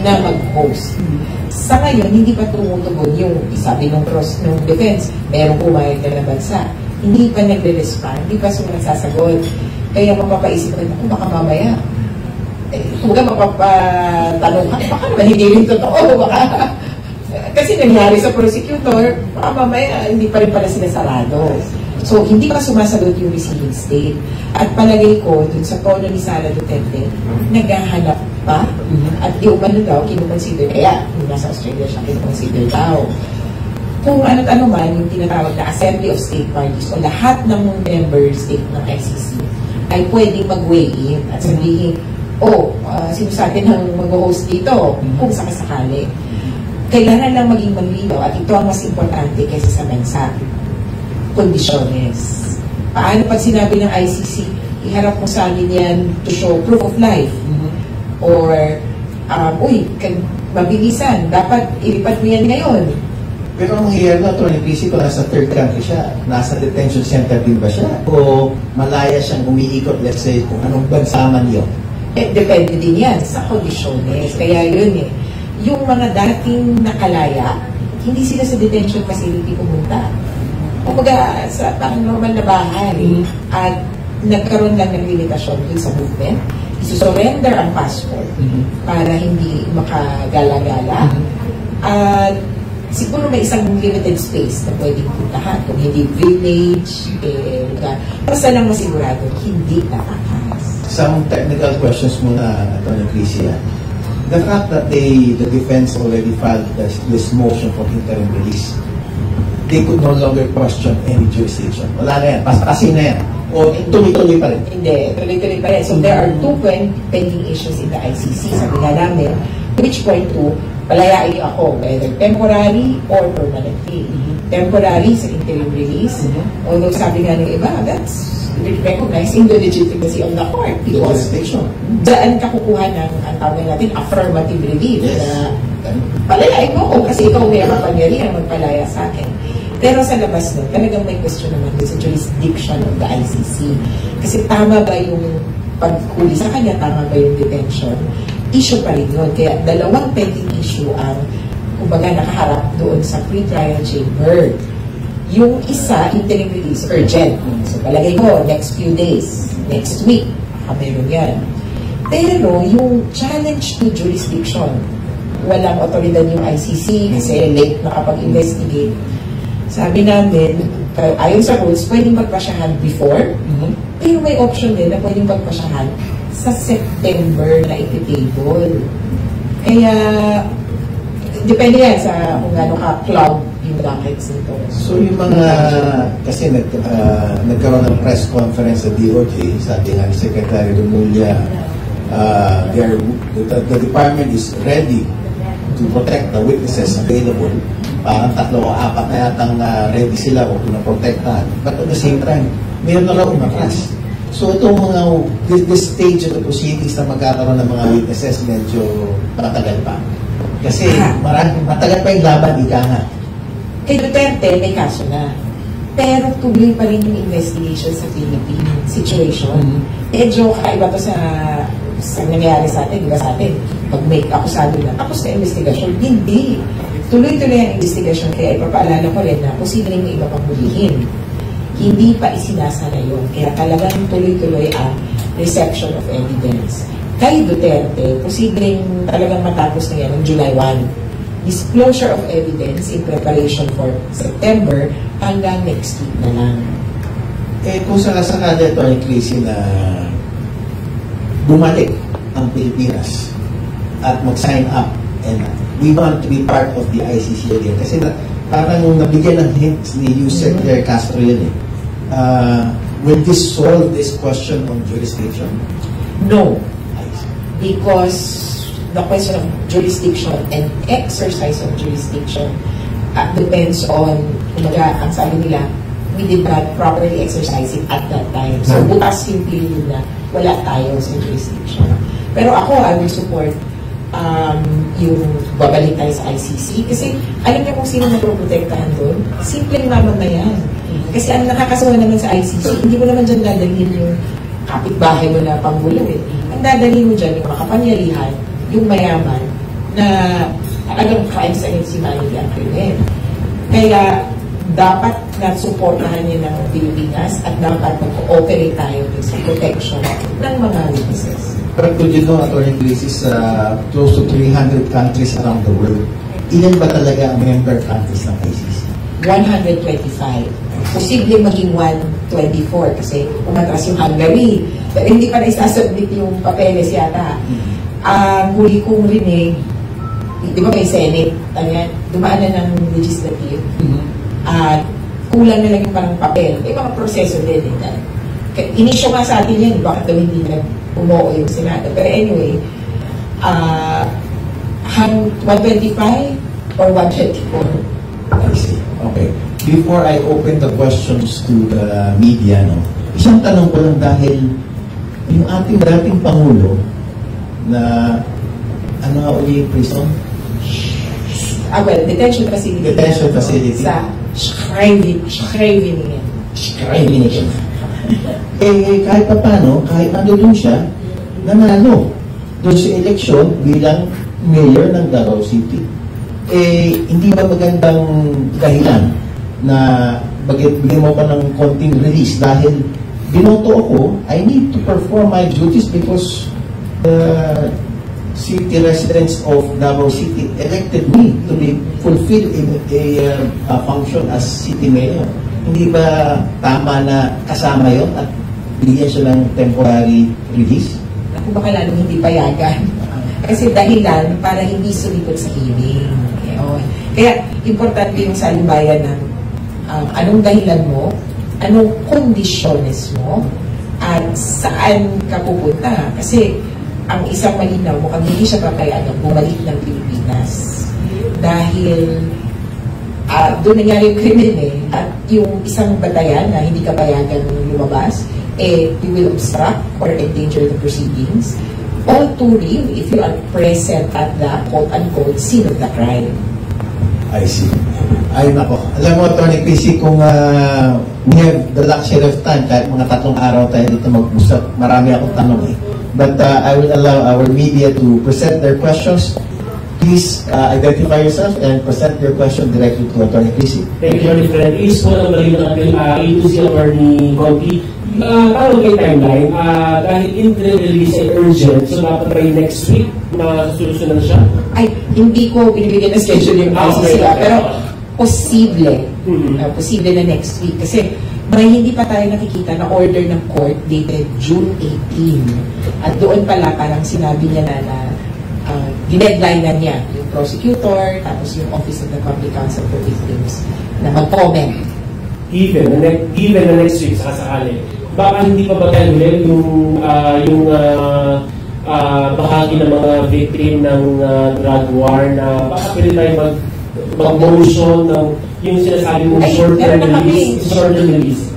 na mag-host. Sa ngayon, hindi pa tumutugon yung sabi ng defense, merong pumayag na bansa. Hindi pa nagre-respond, hindi pa sumasasagot. Kaya mapapaisip rin ako, baka mamaya. Kung mapapatanong ka, baka naman hindi rin totoo. Baka, kasi nangyari sa prosecutor, baka mamaya hindi pa rin pala sila sarado. So, hindi pa sumasagot yung receiving state. At palagay ko, dun sa tono ni Sara Duterte, naghahanap pa. At yung ano daw, kinukonsider, kaya yung nasa Australia siya, kinukonsider daw. Kung ano't ano man, yung tinatawag na Assembly of State Parties o lahat ng member state ng ICC ay pwedeng mag-weigh in at sabihin, sino sa atin ang mag-host dito kung sakasakali. kailangan lang maging malinaw at ito ang mas importante kaysa sa mensahe. Kondisyones. Paano pag sinabi ng ICC, iharap mo sa amin yan to show proof of life? Or, mabilisan, dapat ilipat mo yan ngayon. Pero ang nangyayari na ito, kung nasa third country siya, nasa detention center din ba siya? O malaya siyang umiikot, let's say, kung anong bansa man yun? Depende din yan sa kondisyones. Kaya yun yung mga dating nakalaya, hindi sila sa detention facility pumunta. Kumbaga, sa parang normal na bahay, at nagkaroon lang ng limitasyon dun sa movement, isusurrender ang passport para hindi makagala-gala. At siguro may isang limited space na pwedeng puntahan. Kung hindi village, basta lang masigurado, hindi nakakas. Some technical questions muna, Atty. Crisia. The fact that the defense already filed this motion for interim release, they could no longer question any jurisdiction. Wala na yan. Pasasin na yan. O tuloy-tuloy pa rin. Hindi. Tuloy-tuloy pa rin. So there are two pending issues in the ICC. Sabi nga namin, which point to, palayain ako, whether temporary or permanently. Temporary sa interim release. Although sabi nga ng iba, that's recognizing the legitimacy of the court. Because daan ka kukuha ng, ang tawag natin, affirmative relief. Na palayain mo ko kasi ikaw may kapangyarihan magpalaya sa akin. Pero sa labas nun, talagang may question naman sa jurisdiction of the ICC. Kasi tama ba yung paghuli sa kanya, tama ba yung detention? Issue pa rin yun. Kaya dalawang pending issue ang, kumbaga, nakaharap doon sa pre-trial chamber. Yung isa, interim release, urgent. So palagay ko, next few days, next week, meron yan. Pero yung challenge to jurisdiction, walang otoridad yung ICC kasi late nakapag-investigate. Sabi namin, ayon sa rules, pwedeng magpasyahan before, pero may option din na pwedeng magpasyahan sa September na iti-table. Kaya, depende yan sa kung gano'n ka-cloud yung brackets nito. So yung mga, kasi nagkaroon ng press conference sa DOJ, sabi nga ni Secretary Remulla, the department is ready to protect the witnesses available. Parang 3 o 4 na yatang ready sila o pinaprotektahan. But at the same time, mayroon na raw umatras. So itong mga, this stage of the proceedings na magkakaroon ng mga witnesses, medyo matagal pa. Kasi matagal pa yung laban, ika nga. Kay Duterte, may kaso na. Pero tuloy pa rin yung investigation sa Philippine situation. Medyo kakaiba to sa nangyayari sa atin, diba sa atin? Pag may akusado na, tapos na investigasyon, hindi. Tuloy-tuloy ang investigasyon, kaya ipapaalala ko rin na posibleng may iba pang hulihin. Hindi pa isinasara yun. Kaya talagang tuloy-tuloy ang reception of evidence. Kay Duterte, posibleng talagang matapos na yan ng July 1. Disclosure of evidence in preparation for September hanggang next week na lang. Kung sakasakali ito ay Crisia na bumalik ang Pilipinas at mag-sign up and we want to be part of the ICC again. Kasi parang nabigyan ng hints ni Yusek Claire Castro yun will this solve this question on jurisdiction? No. Because the question of jurisdiction and exercise of jurisdiction depends on, kumaga, ang sabi nila, we did not properly exercise it at that time. So, bukas yung feeling na wala tayo sa jurisdiction. Pero ako, I will support yung babalik tayo sa ICC. Kasi alam niyo kung sino naproprotektahan doon? Simpleng mamamayan. Kasi ang nakakasuhan naman sa ICC, hindi mo naman dyan dadalhin yung kapitbahay mo na panggulo eh. Ang dadalhin mo dyan yung makapangyarihan, yung mayaman, na talagang crimes against humanity ang krimen. Kaya dapat na-supportahan niya ng Pilipinas at dapat mag-cooperate tayo sa protection ng mga witnesses. But could you know, Atty. Crisia, close to 300 countries around the world, ilan ba talaga ang member countries ng ICC? 125. Posible maging 124 kasi umatras yung Hungary. Pero hindi pa na isasubmit yung papeles yata. Ang huli kong rinig, di ba may Senate, dumaan na ng legislative, at kulang na lang yung parang papel. May mga proseso din. Inisyo nga sa atin yan, bakit daw hindi umuo yung Senado. Pero anyway, 125, or 124. I see. Okay. Before I open the questions to the media, no, isang tanong ko lang dahil yung ating dating Pangulo na ano nga uli yung prison? Well, detention facility. Detention facility. Sa Schreiningen. Schreiningen. Kahit pa paano, kahit nandun siya, nanalo doon sa eleksyon bilang mayor ng Davao City. Hindi ba magandang dahilan na bigyan mo pa ng konting release dahil binoto ako, I need to perform my duties because the city residents of Davao City elected me to fulfill a function as city mayor. Hindi ba tama na kasama yon at bigyan siya ng temporary release? Ako baka lalong hindi payagan. Kasi dahilan para hindi sumipot sa hearing. Kaya importante yung salimbayan ng anong dahilan mo, anong kondisyones mo, at saan ka pupunta. Kasi ang isang malinaw, mukhang hindi siya papayagan bumalik ng Pilipinas. Dahil doon nangyari yung krimen at yung isang batayan na hindi ka payagan lumabas, you will obstruct or endanger the proceedings. All too real if you are present at the quote-unquote scene of the crime. I see. Ay, nako. Alam mo, Atty. Chrissy, kung we have the luxury of time, kahit mga 3 araw tayo dito mag-usap, marami akong tanong But I will allow our media to present their questions. Please identify yourself and present your question directly to Atty. Chrissy. Thank you, Atty. Fred. Is po ang balita natin ito si Atty. Conti. Parang kay timeline, dahil interim release ay urgent, so dapat by next week masusunod na siya? Ay, hindi ko binibigyan ng schedule yung ICC, pero posible. Posible na next week. Kasi may hindi pa tayo nakikita na order ng court dated June 18. At doon pala parang sinabi niya na dineadline na niya yung prosecutor, tapos yung Office of the Public Counsel for Victims na mag-comment. Even the next week, sakasakali. Baka hindi pa ba tayo yung bahagi ng mga victim ng drug war na baka pwede tayo mag-motion ng yung sinasabi mong short-term release?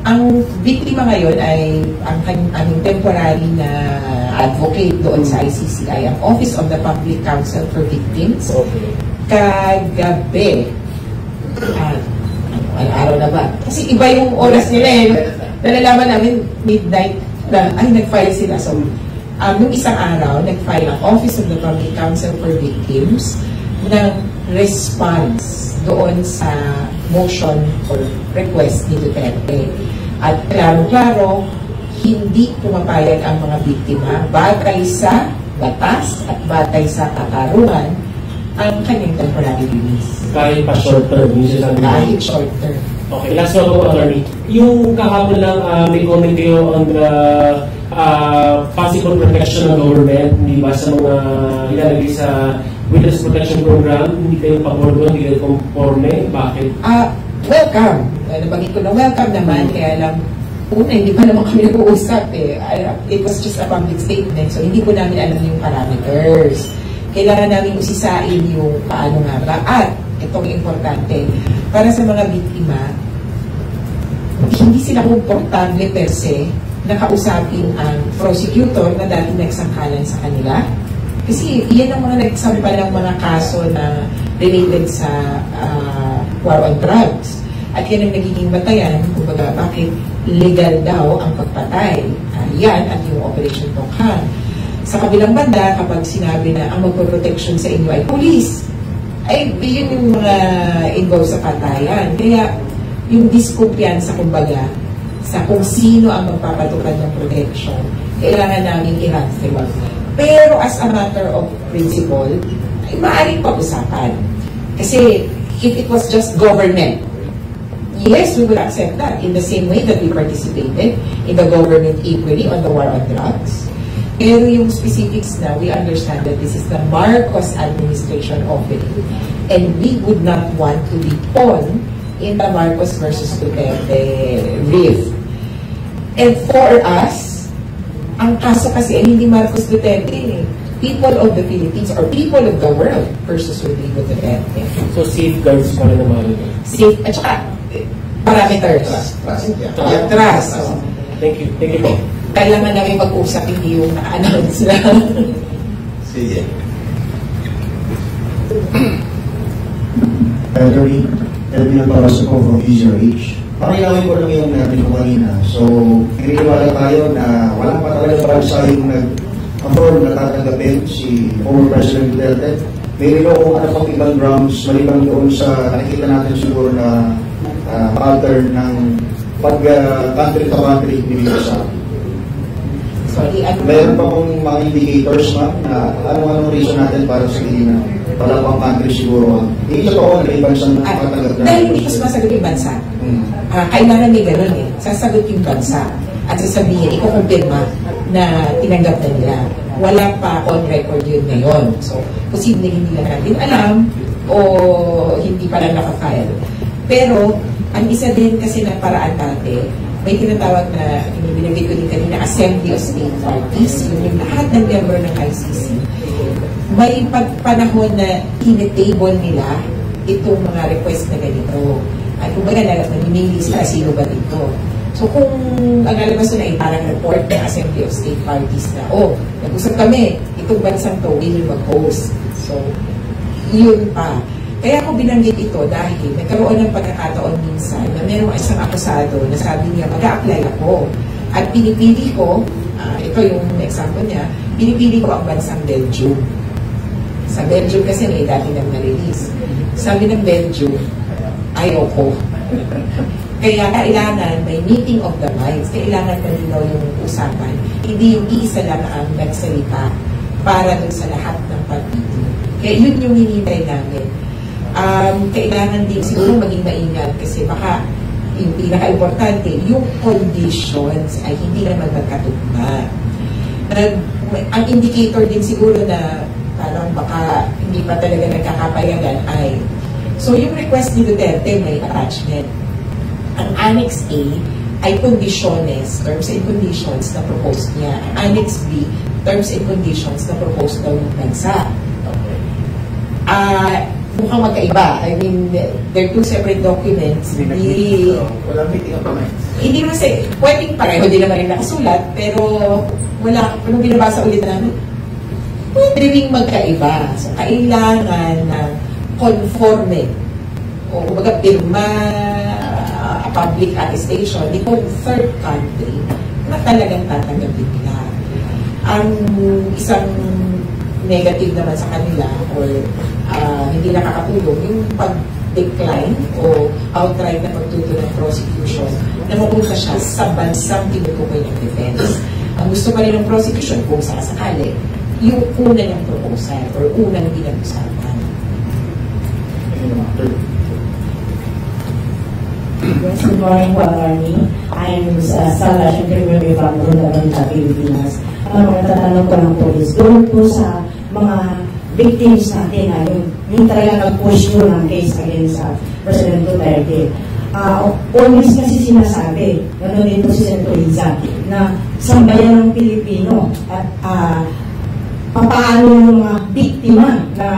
Ang biktima ngayon ay ang temporary na advocate doon sa ICC ay ang Office of the Public Counsel for Victims. Okay. Kagabi, araw na ba? Kasi iba yung oras nila Nalalaman namin midnight na, nag-file sila. So, nung isang araw, nag-file ang Office of the Public Counsel for Victims ng response doon sa motion or request ni Duterte. At klaro-klaro, hindi pumapayag ang mga biktima batay sa batas at batay sa katarungan ang kanyang temporary release. Kahit pa short-term, kahit short-term. Okay, last one po, Atty. Yung kahapon lang may comment kayo on the possible protection ng government, hindi ba, sa mga ilalagay sa Witness Protection Program, hindi kayo pabor doon, hindi kayo conforme, bakit? Welcome. Nabanggit ko na welcome naman, kaya lang, una, hindi pa naman kami nag-uusap It was just a public statement, so hindi po namin alam yung parameters. Kailangan namin usisain yung paano nga ba. At, itong importante, para sa mga biktima, hindi sila komportable per se na kausapin ang prosecutor na dati nagsangkalan sa kanila. Kasi iyan ang mga nagsampa ng mga kaso na related sa war on drugs. At yan ang nagiging batayan, kumbaga, bakit legal daw ang pagpatay. Yan at yung Operation Tokhan. Sa kabilang banda, kapag sinabi na ang magpo-protection sa inyo ay police, ay yun yung mga involved sa patayan. Kaya yung diskumpiyansa, kumbaga, sa kung sino ang magpapatupad ng protection, kailangan namin i-run. Pero as a matter of principle, ay maaaring pag-usapan. Kasi if it was just government, yes, we will accept that in the same way that we participated in the government equally on the war on drugs. Pero yung specifics na, we understand that this is the Marcos administration offering. And we would not want to be pawn in the Marcos versus Duterte rift. And for us, ang kaso kasi ay hindi Marcos Duterte people of the Philippines or people of the world versus Rodrigo Duterte. So safeguards pa rin naman. Safe, at saka parameters. Trust. Trust. So, Thank you. Thank you po. kailangan namin mag-usap, hindi yung naka-announce lang. Sige. Attorney, Elvin Parasuko from EZRH. Pakilawin ko lang yung natin ko kanina. So, naniniwala tayo na walang pa talaga pagsahing nag-afford na tatanggapin si former President Duterte. May rin kung ano pang ibang grounds maliban doon sa nakikita natin siguro na pattern ng pag-country to country dito sa atin. Sorry, Meron pa kung mga indicators, ma'am, na ano-anong reason natin para sabihin na wala pang country siguro. Hindi totoo na ibang isang nakatanggap na. Dahil hindi ko sumasagot yung bansa. Kailangan may gano'n eh. Sasagot yung bansa at sasabihin, ikukumpirma na tinanggap na nila. Wala pa on record yun ngayon. So, posible hindi lang natin alam o hindi pa lang nakafile. Pero, ang isa din kasi na paraan natin, may tinatawag na, binigay ko din kanina, Assembly of State Parties, yung lahat ng member ng ICC. May pagpanahon na tinitable nila itong mga request na ganito. At kung baga, nag-mail lista, sino ba dito? So kung ang lalabas na ay parang report ng Assembly of State Parties na, nag-usap kami, itong bansang to, will mag-host. So, yun pa. Kaya ako binanggit ito dahil nagkaroon ng pagkakataon minsan na merong isang akusado na sabi niya, mag-a-apply ako. At pinipili ko, ito yung example niya, pinipili ko ang bansang Belgium. Sa Belgium kasi may dati nang na-release. Sabi ng Belgium, ayaw ko. Kaya kailangan may meeting of the minds. Kailangan malinaw yung usapan. Hindi yung iisa lang ang nagsalita para dun sa lahat ng partido. Kaya yun yung hinihintay namin. Kailangan din siguro maging maingat kasi baka yung pinaka-importante, yung conditions ay hindi naman magkatugma. Ang indicator din siguro na parang baka hindi pa talaga nagkakapayagan ay, so yung request ni Duterte may attachment. Ang Annex A ay conditions, terms and conditions na proposed niya. Ang Annex B, terms and conditions na proposed daw ng bansa. Mukhang magkaiba. I mean, they're two separate documents. Walang meeting of the minds. Hindi naman kasi, pwedeng pareho din naman rin nakasulat, pero wala, nung binabasa ulit namin, pwede rin magkaiba. So, kailangan na conforme o kumbaga pirma a public attestation itong third country na talagang tatanggapin nila. Ang isang negative naman sa kanila or hindi nakakatulong yung pag-decline o outright na pagtuto ng prosecution na mapunta siya sa bansang tinutukoy ng defense. Ang gusto pa rin ng prosecution kung sakasakali, yung una niyang proposal or unang pinag-usapan. Yes, good morning po, Attorney. I'm Sala Shinterwebe from Runda, Pilipinas. Ang mga tatanong ko lang po is doon po sa mga victims natin na yung talaga nag-push po ng case against President Duterte. Always kasi sinasabi, gano'n din po si Senator Iza, na sambayan ng Pilipino at papaano yung mga biktima na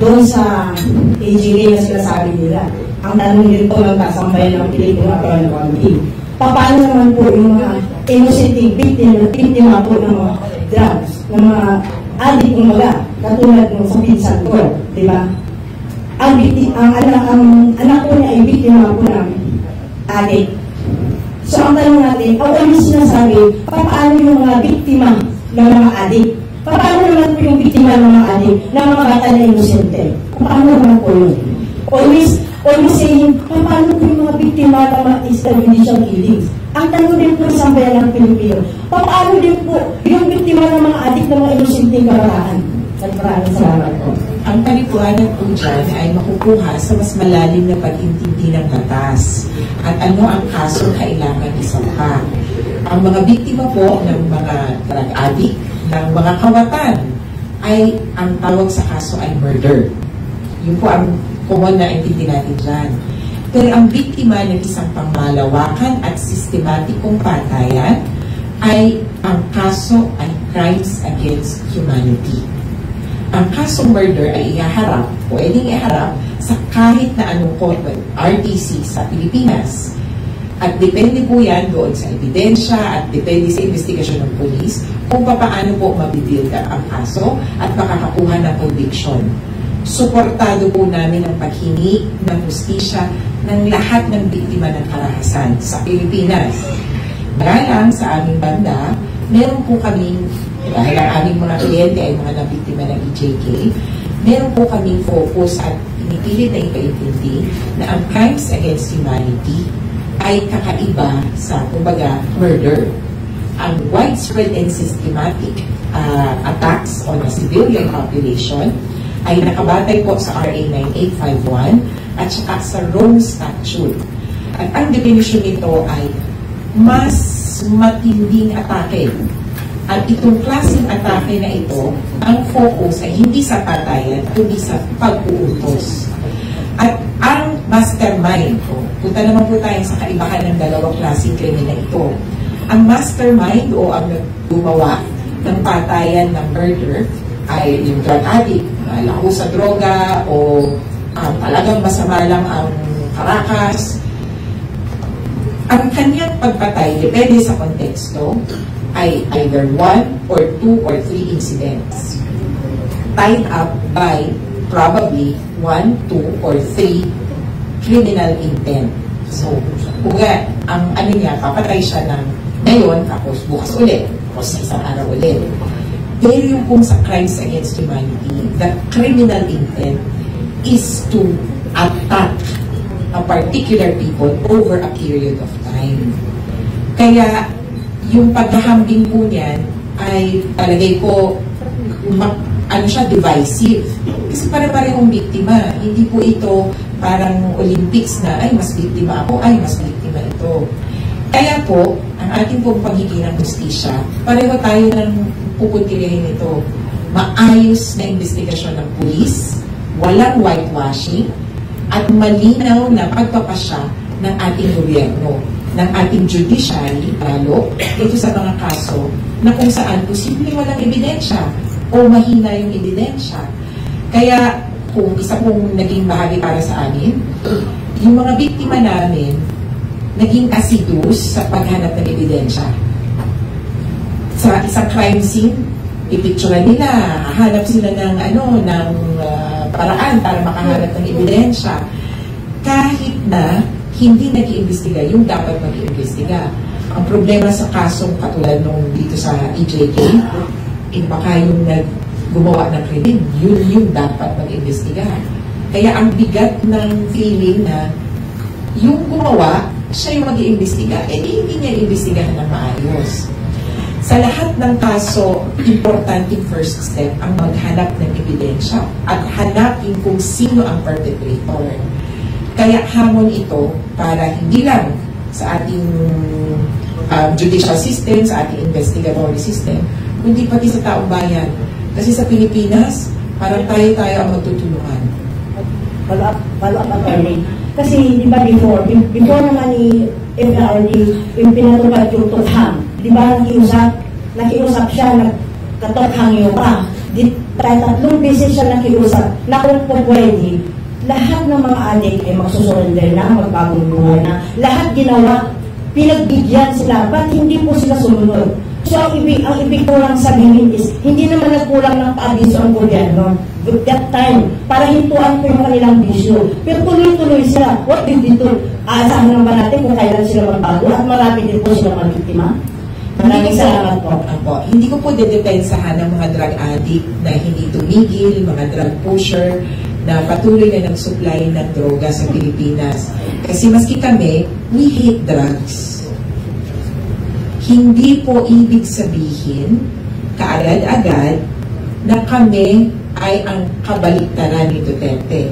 doon sa AGA na sinasabi nila. Ang tanong din po ng kasambayan ng Pilipino at ng County. Paano naman po yung mga innocent biktima po ng mga drugs, ng mga adik umaga, katulad ng sa pinsan ko, di ba? Ang anak ko niya ay biktima po ng adik. So ang tanong natin, ang sinasabi, paano yung mga biktima ng mga adik? Paano naman po yung biktima ng mga adik ng mga bata na inosente? Paano naman po yun? Always saying, paano po yung mga biktima ng mga extrajudicial killings? Ang tanong din po sa bayan ng Pilipino, paano din po yung biktima ng mga adik ng mga inosenteng kabataan? Maraming salamat po. Ang palipuanan po dyan ay makukuha sa mas malalim na pag-intindi ng batas at ano ang kaso kailangan isampa. Ang mga biktima po ng mga drug addict, ng mga kawatan, ay ang tawag sa kaso ay murder. Yun po ang common na intindi natin dyan. Pero ang biktima ng isang pangmalawakan at sistematikong patayan ay ang kaso ay crimes against humanity. Ang kasong murder ay pwedeng iharap sa kahit na anong court, RTC sa Pilipinas. At depende po yan doon sa ebidensya at depende sa investigasyon ng polis kung paano po mabibuild ang kaso at makakakuha ng conviction. Suportado po namin ang paghingi ng hustisya ng lahat ng biktima ng karahasan sa Pilipinas. Galang sa aming banda, meron po kaming, dahil ang aming mga kliyente ay mga nabiktima ng EJK, meron po kaming focus at pinipilit na ipaintindi na ang crimes against humanity ay kakaiba sa, kumbaga, murder. Ang widespread and systematic attacks on the civilian population ay nakabatay po sa RA 9851 at saka sa Rome Statute. At ang definition nito ay mas matinding atake. At itong klaseng atake na ito, ang focus ay hindi sa patayan, kundi sa pag-uutos. At ang mastermind, punta naman po tayo sa kaibahan ng dalawang klaseng krimen na ito. Ang mastermind o ang gumawa ng patayan ng murder ay yung drug addict, lako sa droga o talagang masama lang ang karakas. Ang kanyang pagpatay, depende sa konteksto, ay either 1 or 2 or 3 incidents tied up by probably 1, 2, or 3 criminal intent. So, kung ang ano niya, papatay siya ng ngayon, tapos bukas ulit, tapos sa isang araw ulit. Pero yung kung sa crimes against humanity, the criminal intent is to attack a particular people over a period of time. Kaya, yung paghahambing po niyan ay talagay ko divisive. Kasi pare-parehong biktima. Hindi po ito parang Olympics na ay mas biktima ako, ay mas biktima ito. Kaya po, ang ating pong pagiging ng justisya, pareho tayo ng pupuntilihin ito. Maayos na investigasyon ng pulis, walang whitewashing, at malinaw na pagpapasya ng ating gobyerno, ng ating judiciary, lalo, ito sa mga kaso na kung saan posibleng walang ebidensya o mahina yung ebidensya. Kaya, kung isa pong naging bahagi para sa amin, yung mga biktima namin, naging assiduous sa paghanap ng ebidensya. Sa isang crime scene, pipicturean nila, hahanap sila ng paraan para makahanap ng ebidensya. Kahit na hindi nag-iimbestiga yung dapat mag-iimbestiga. Ang problema sa kasong katulad nung dito sa EJK, baka yung gumawa ng krimen, yun yung dapat mag-iimbestiga. Kaya ang bigat ng feeling na yung gumawa, siya yung mag-iimbestiga, hindi niya iimbestigahan ng maayos. Sa lahat ng kaso, importante first step ang maghanap ng ebidensya at hanapin kung sino ang perpetrator. Kaya hamon ito para hindi lang sa ating judicial system, sa ating investigatory system, kundi pati sa taong bayan. Kasi sa Pilipinas, parang tayo ang magtutulungan. Follow up attorney. Kasi di ba before naman ni FRD, yung pinatupad yung tothang, di ba nakiusap siya, nagkatothang yung pa. Tatlong beses siya nakiusap na kung po pwede, lahat ng mga adik ay magsusurrender na, magbagong buhay na. Lahat ginawa, pinagbigyan sila, ba't hindi po sila sumunod? So, ang ibig ko lang sabihin is, hindi naman nagkulang ng paabiso ang gobyerno. At that time, para hintuan po yung kanilang bisyo. Pero tuloy-tuloy sila. What did they do? Aasahan naman ba natin kung kailan sila magbago at marami din po sila mabiktima? Maraming salamat po. Hindi ko po dedepensahan ng mga drug addict na hindi tumigil, mga drug pusher, na patuloy na nag-supply ng droga sa Pilipinas. Kasi maski kami, we hate drugs. Hindi po ibig sabihin, kaagad-agad, na kami ay ang kabaliktaran ni Duterte.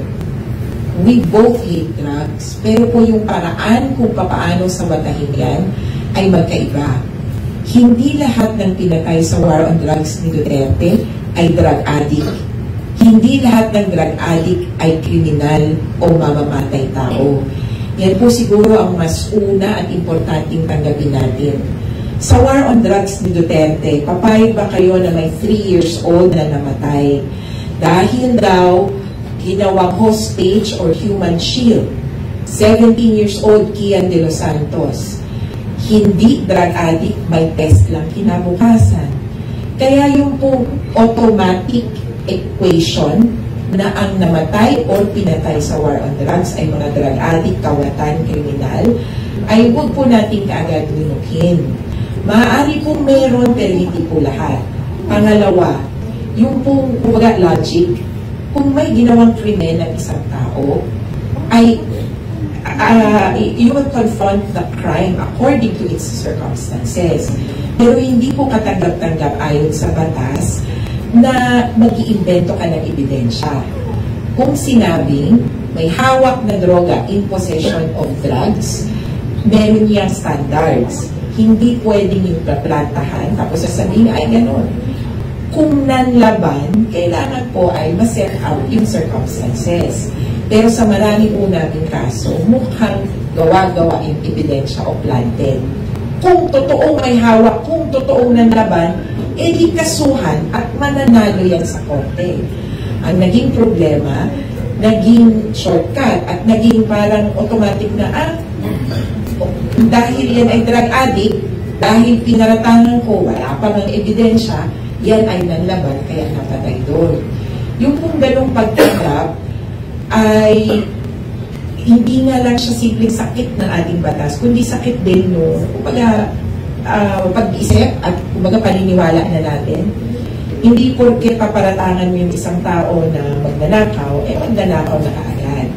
We both hate drugs, pero po yung paraan kung paano sa batahin yan ay magkaiba. Hindi lahat ng pinatay sa war on drugs ni Duterte ay drug addict. Hindi lahat ng drug addict ay kriminal o mamamatay tao. Yan po siguro ang mas una at importanteng tanggapin natin. Sa war on drugs ni Duterte, papayag ba kayo na may 3 years old na namatay dahil daw ginawang hostage or human shield? 17 years old Kian de los Santos. Hindi drug addict, may test lang kinabukasan. Kaya yung po automatic equation na ang namatay o pinatay sa war on drugs ay mga drug addict, kawatan, kriminal, ay huwag po natin kaagad winukin. Maaari pong meron pero hindi po lahat. Pangalawa, yung pong logic, kung may ginawang krimen ng isang tao, ay you will confront the crime according to its circumstances. Pero hindi po katanggap-tanggap ayon sa batas na mag-iimbento ka ng ebidensya. Kung sinabing may hawak na droga in possession of drugs, meron niyang standards. Hindi pwedeng yung plantahan, tapos sasabihin ay ganon. Kung nanlaban, kailangan po ay ma-set out yung circumstances. Pero sa marami po namin kaso, mukhang gawa-gawa yung ebidensya o planted. Kung totoong may hawak, kung totoong nanlaban, edi kasuhan at mananalo yan sa korte. Ang naging problema, naging shortcut at naging parang automatic na dahil yan ay drug addict, dahil pinaratangan ko, wala pa ng ebidensya, yan ay nanlaban, kaya napatay doon. Yung kung ganong pagtanggap ay hindi nga lang siya simpleng sakit ng ating batas, kundi sakit din no, kumbaga pag-isip at kumbaga paniniwala na natin. Hindi porke paparatangan mo yung isang tao na magnanakaw, magnanakaw na kaagad.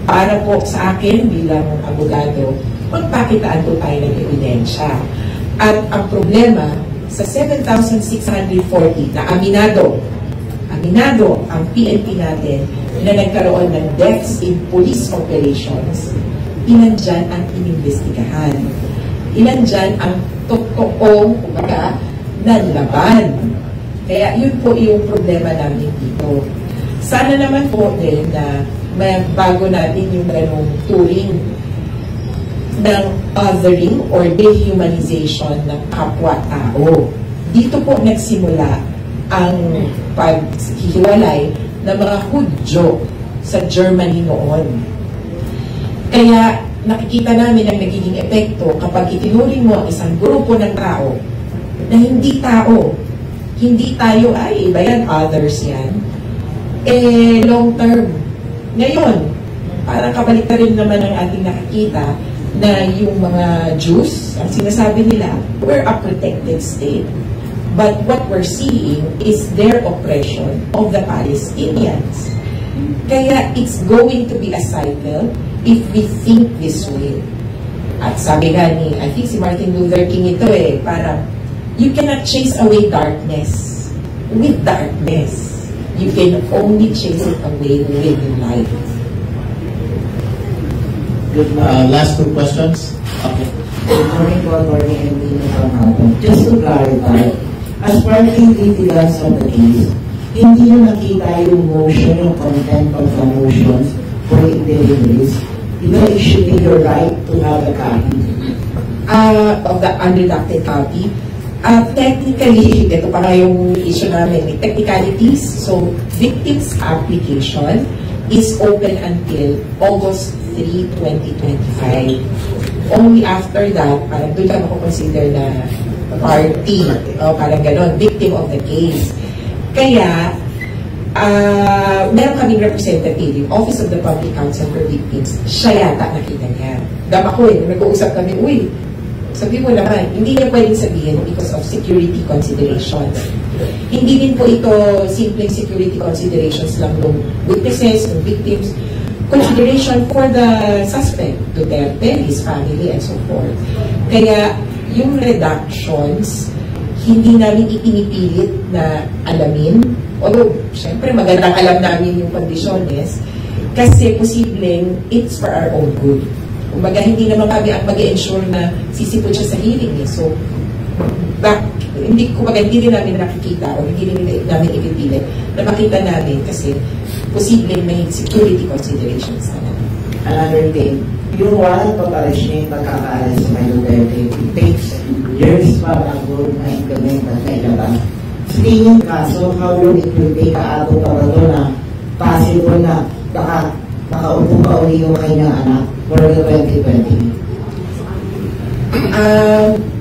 Para po sa akin bilang abogado, magpakitaan po tayo ng ebidensya. At ang problema, sa 7,640 na aminado ang PNP natin na nagkaroon ng deaths in police operations, ilan dyan ang inimbestigahan. Ilan dyan ang totoong, kumbaga, nanlaban. Kaya yun po yung problema namin dito. Sana naman po din na bago natin yung ganong turing ng othering or dehumanization ng kapwa-tao. Dito po nagsimula ang paghihiwalay ng mga Hudyo sa Germany noon. Kaya nakikita namin ang nagiging epekto kapag itinuring mo ang isang grupo ng tao na hindi tao, hindi tayo, ay iba yan, others yan, long term. Ngayon, parang kabalik na rin naman ang ating nakikita na yung mga Jews, ang sinasabi nila, we're a protected state. But what we're seeing is their oppression of the Palestinians. Kaya it's going to be a cycle if we think this way. At sabi nga ni, I think si Martin Luther King ito parang, you cannot chase away darkness with darkness. You can only chase it away with light. Good. Last two questions. Okay. Good morning po, Atty. Emilio from Hapon. Just to clarify, as parting litigants of the case, hindi nyo nakita yung motion, yung content of the motions for deliveries. Even it should be your right to have a copy. Of the unredacted copy. Technically, ito pa nga yung issue namin, technicalities. So, victim's application is open until August 3, 2025. Only after that, parang doon ka makukonsider na party, o parang gano'n, victim of the case. Kaya, meron kaming representative, yung Office of the Public Counsel for Victims, siya yata nakita niya. Dama ko nag-uusap kami, sabi mo naman, hindi niya pwedeng sabihin because of security considerations. Hindi din po ito simpleng security considerations lang ng witnesses, ng victims, consideration for the suspect, Duterte, his family, and so forth. Kaya, yung redactions, hindi namin ipinipilit na alamin. Although, syempre, magandang alam namin yung kondisyones kasi posibleng it's for our own good. Kumbaga, hindi naman kami ang mag-ensure na sisipot siya sa hearing. So, hindi rin namin nakikita o hindi rin namin ipipilit na makita namin kasi posibleng may security considerations na namin. Another thing, yung warrant of arrest niya yung pagkakaalis sa may Duterte, it takes years para ako ma-implement at mailabas. Sa tingin kaso, how long it will take kaabot para doon na possible na makaupo pa uli yung kanyang anak for the 2020?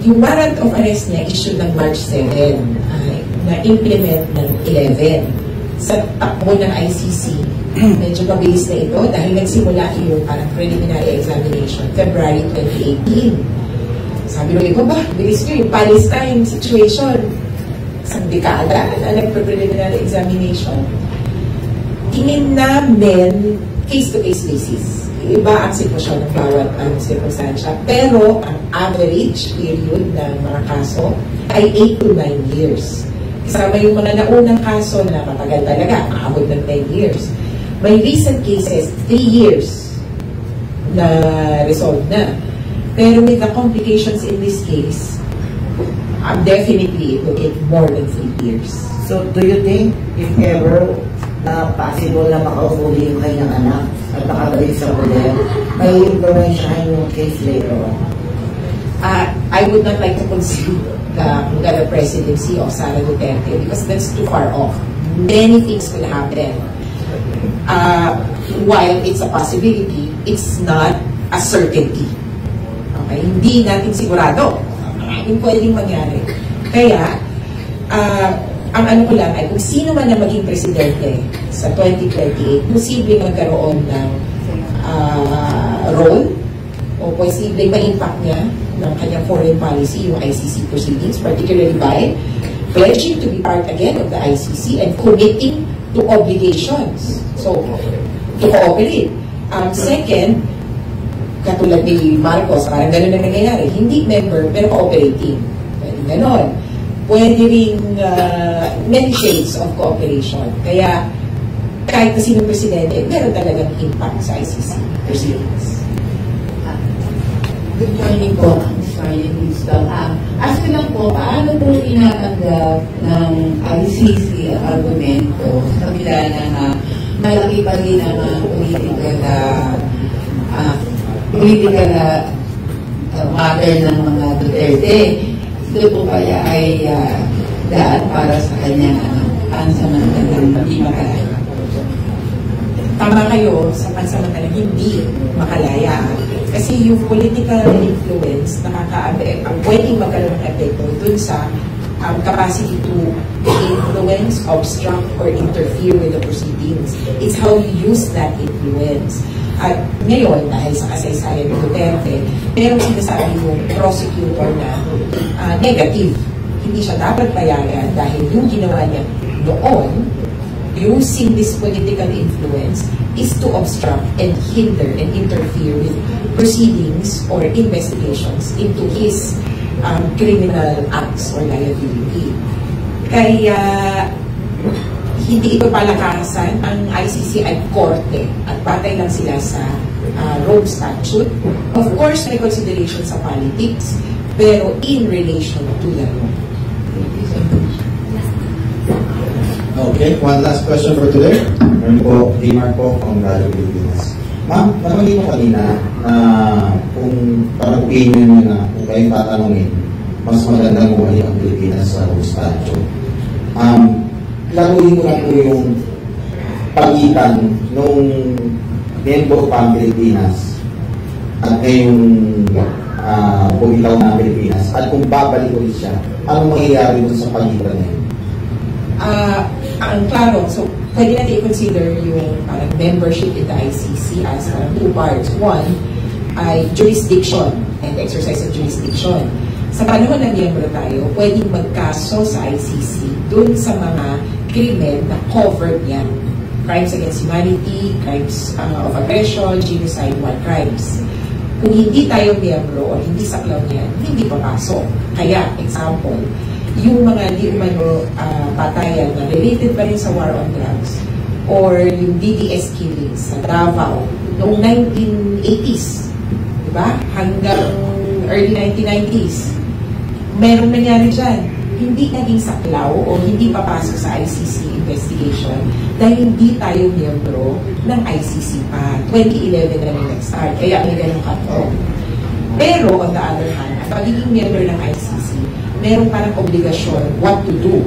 Yung warrant of arrest niya issued ng March 7 na implement ng 11 sa takbo ng ICC. Medyo mabilis na ito dahil nagsimula yung parang preliminary examination February 2018. Sabi ng iba ba, bilis nyo yung Palestine situation. Isang dekada na nagpa-preliminary examination. Tingin namin case-to-case basis. Iba ang sitwasyon ng bawat sirkunstansya. Pero ang average period ng mga kaso ay 8 to 9 years. Kasama yung mga naunang kaso na matagal talaga, maabot ng 10 years. May recent cases, 3 years na resolved na. Pero with the complications in this case, definitely it will take more than 3 years. So, do you think, if ever, na possible na makaufuli yung kanyang anak at nakabalik sa poder, may influensyahan yung case later on? I would not like to concede the presidency of Sara Duterte because that's too far off. Many things could happen. While it's a possibility, it's not a certainty. Okay? Hindi natin sigurado. Maraming pwedeng mangyari. Kaya, ang ano ko lang ay kung sino man na maging presidente sa 2028, posibleng magkaroon ng role o posibleng ma-impact niya ng kanyang foreign policy, yung ICC proceedings, particularly by pledging to be part again of the ICC and committing to obligations. So, to cooperate. Second, katulad ni Marcos, parang gano'n na nangyayari. Hindi member, pero cooperating. Pwede gano'n. Pwede rin many shades of cooperation. Kaya, kahit na sinong presidente, meron talagang impact sa ICC proceedings. Good morning po. I'm sorry, Wisdom. Ask ko lang po, paano po inatanggap ng ICC ang argumento sa kabila na malaki pa rin ang political matter ng mga Duterte? Ito po kaya ay daan para sa kanyang pansamantalang hindi makalaya? Tama kayo, sa pansamantalang hindi makalaya. Kasi yung political influence pwedeng magkaroon ng epekto dun sa capacity to influence, obstruct, or interfere with the proceedings. It's how you use that influence. At ngayon, dahil sa kasaysayan ng Duterte, merong sinasabi yung prosecutor na negative. Hindi siya dapat bayaran dahil yung ginawa niya noon, using this political influence, is to obstruct and hinder and interfere with proceedings or investigations into his criminal acts or liability. Kaya hindi ito palakasan. Ang ICC ay korte at batay lang sila sa Rome Statute. Of course, may consideration sa politics, pero in relation to the law. Okay, one last question for today. Meron po, D-Mark po, from Radyo Pilipinas. Ma'am, nabanggit mo kanina na kung parang opinion nyo na kung kayo tatanungin, mas magandang buhay ang Pilipinas sa statute. Laruin ko na po yung pagitan nung member pa ang Pilipinas at ngayong bumitaw na Pilipinas at kung babalik ulit siya, anong mangyayari dun sa pagitan na yun? Ang klaro, so pwede natin i-consider yung parang membership in the ICC as two parts. One ay jurisdiction and exercise of jurisdiction. Sa panahon na miyembro tayo, pwedeng magkaso sa ICC dun sa mga krimen na covered yan. Crimes against humanity, crimes of aggression, genocide, war crimes. Kung hindi tayo miyembro o hindi saklaw niyan, hindi papasok. Kaya, example, yung mga di umano patayan na related pa rin sa war on drugs or yung DDS killings sa Davao noong 1980s, diba? Hanggang early 1990s. Merong nangyari dyan. Hindi naging saklaw o hindi papasok sa ICC investigation investigation dahil hindi tayo miyembro ng ICC pa. 2011 na nag-start, kaya may ganun cut-off. Pero on the other hand, ang pagiging member ng ICC, meron parang obligasyon what to do.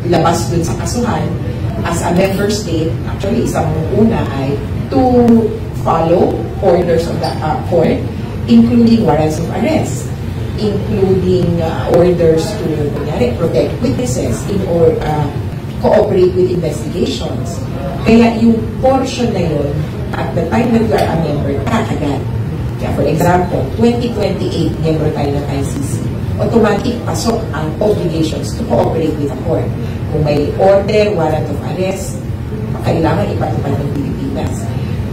Labas dun sa kasuhan, as a member state, actually isang una ay to follow orders of the court, including warrants of arrest, including orders to protect witnesses or cooperate with investigations. Kaya yung portion na yun, at the time that you are a member, agad. Kaya for example, 2028, member tayo ng ICC. Automatic pasok ang obligations to cooperate with the court. Kung may order, warrant of arrest, kailangan ipatupad ng Pilipinas.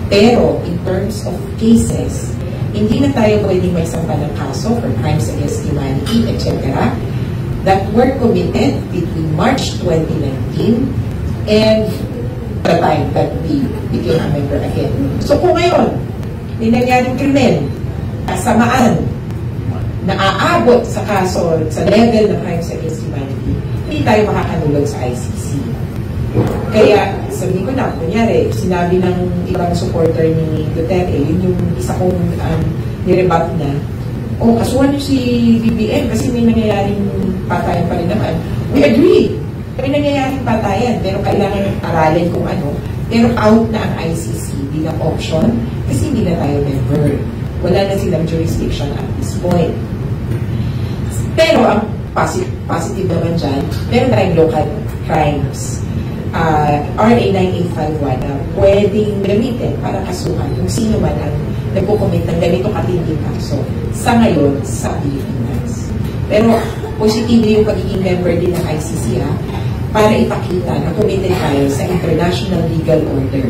Pero in terms of cases, hindi na tayo pwedeng may sampa ng kaso for crimes against humanity, etc. that were committed between March 2019 and the time that we became a member again. So kung ngayon, may nangyaring krimen, kasamaan, na aabot sa kaso, sa level ng crimes against humanity, hindi tayo makakanulog sa ICC. Kaya, sabi ko na, kunyari, sinabi ng ibang supporter ni Duterte, yun yung isa kong nirebat na, kasuhan nyo si BBM kasi may nangyayaring patayan pa rin naman. We agree. May nangyayaring patayan, pero kailangan aralin kung ano. Pero out na ang ICC bilang option kasi hindi na tayo member. Wala na silang jurisdiction at this point. Pero ang positive naman dyan, meron tayong local crimes. RA 9851 na pwedeng gamitin para kasuhan kung sino man ang nagkukomit ng ganito katinding kaso sa ngayon sa Pilipinas. Pero positibo yung pagiging member din ng ICC para ipakita na committed tayo sa international legal order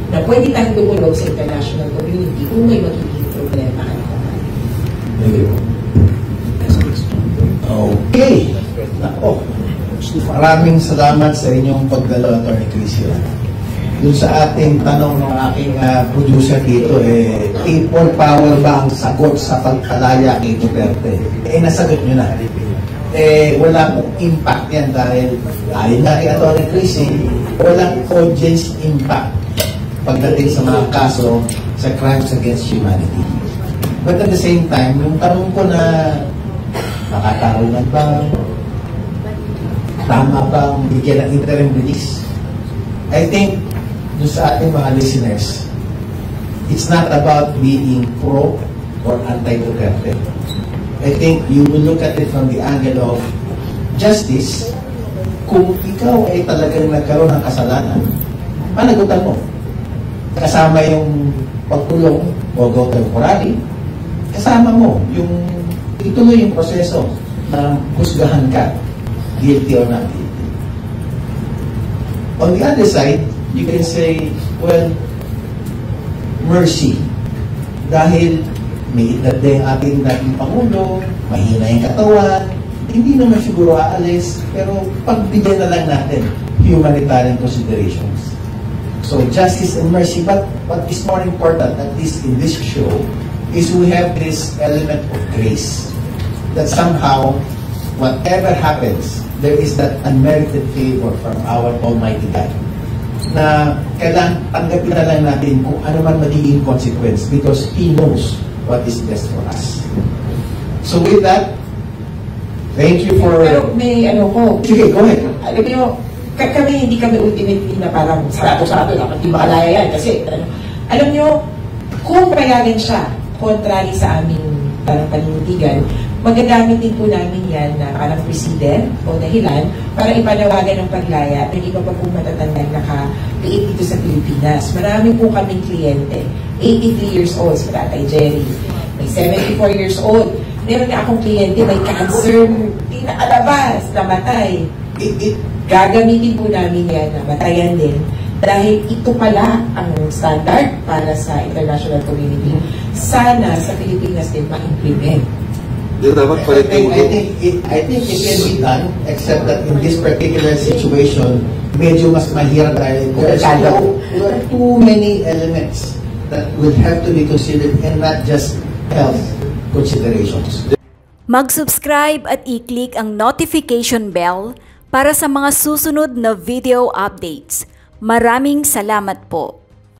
na pwede tayong dumulog sa international community kung may magiging problema. Okay. Nako. Maraming salamat sa inyong pagdalo, Atty. Crisy. Doon sa ating tanong ng aking producer dito, people power ba ang sagot sa pagkalaya kay Duterte? Nasagot nyo na. Wala pong impact yan dahil ayon na kay Atty. Crisy, walang audience impact pagdating sa mga kaso sa crimes against humanity. But at the same time, yung tanong ko na nakatarunan ba, tama bang bigyan ng interim release? I think, doon sa ating mga listeners, it's not about being pro or anti-Duterte. I think you will look at it from the angle of justice. Kung ikaw ay talagang nagkaroon ng kasalanan, panagutan mo. Kasama yung pagkulong o go temporary, kasama mo yung ituloy yung proseso na husgahan ka, guilty or not guilty. On the other side, you can say, well, mercy. Dahil may edad din ating dating Pangulo, mahina yung katawan, hindi naman siguro aalis, pero pagbigyan na lang natin humanitarian considerations. So justice and mercy, but what is more important, at least in this show, is we have this element of grace. That somehow, whatever happens, there is that unmerited favor from our Almighty God na kailangan tanggapin na lang natin kung ano man magiging consequence because He knows what is best for us. So with that, thank you for... Pero may ko. Sige, go ahead. Alam niyo, hindi kami ultimately na parang sarado-sarado, dapat di makalaya yan kasi alam niyo, kung payagan siya, contrary sa aming paninindigan, magagamit din po namin yan na parang president o dahilan para ipanawagan ng paglaya at iba pa po matatandang nakaliit dito sa Pilipinas. Marami po kaming kliyente. 83 years old si Tatay Jerry. May 74 years old. Meron na akong kliyente, may cancer, hindi nakalabas, namatay. Gagamitin po namin yan na matayan din dahil ito pala ang standard para sa international community. Sana sa Pilipinas din ma-implement. I think it can be done, except that in this particular situation, medyo mas mahirap dahil there are too many elements that will have to be considered and not just health considerations. Mag-subscribe at i-click ang notification bell para sa mga susunod na video updates. Maraming salamat po.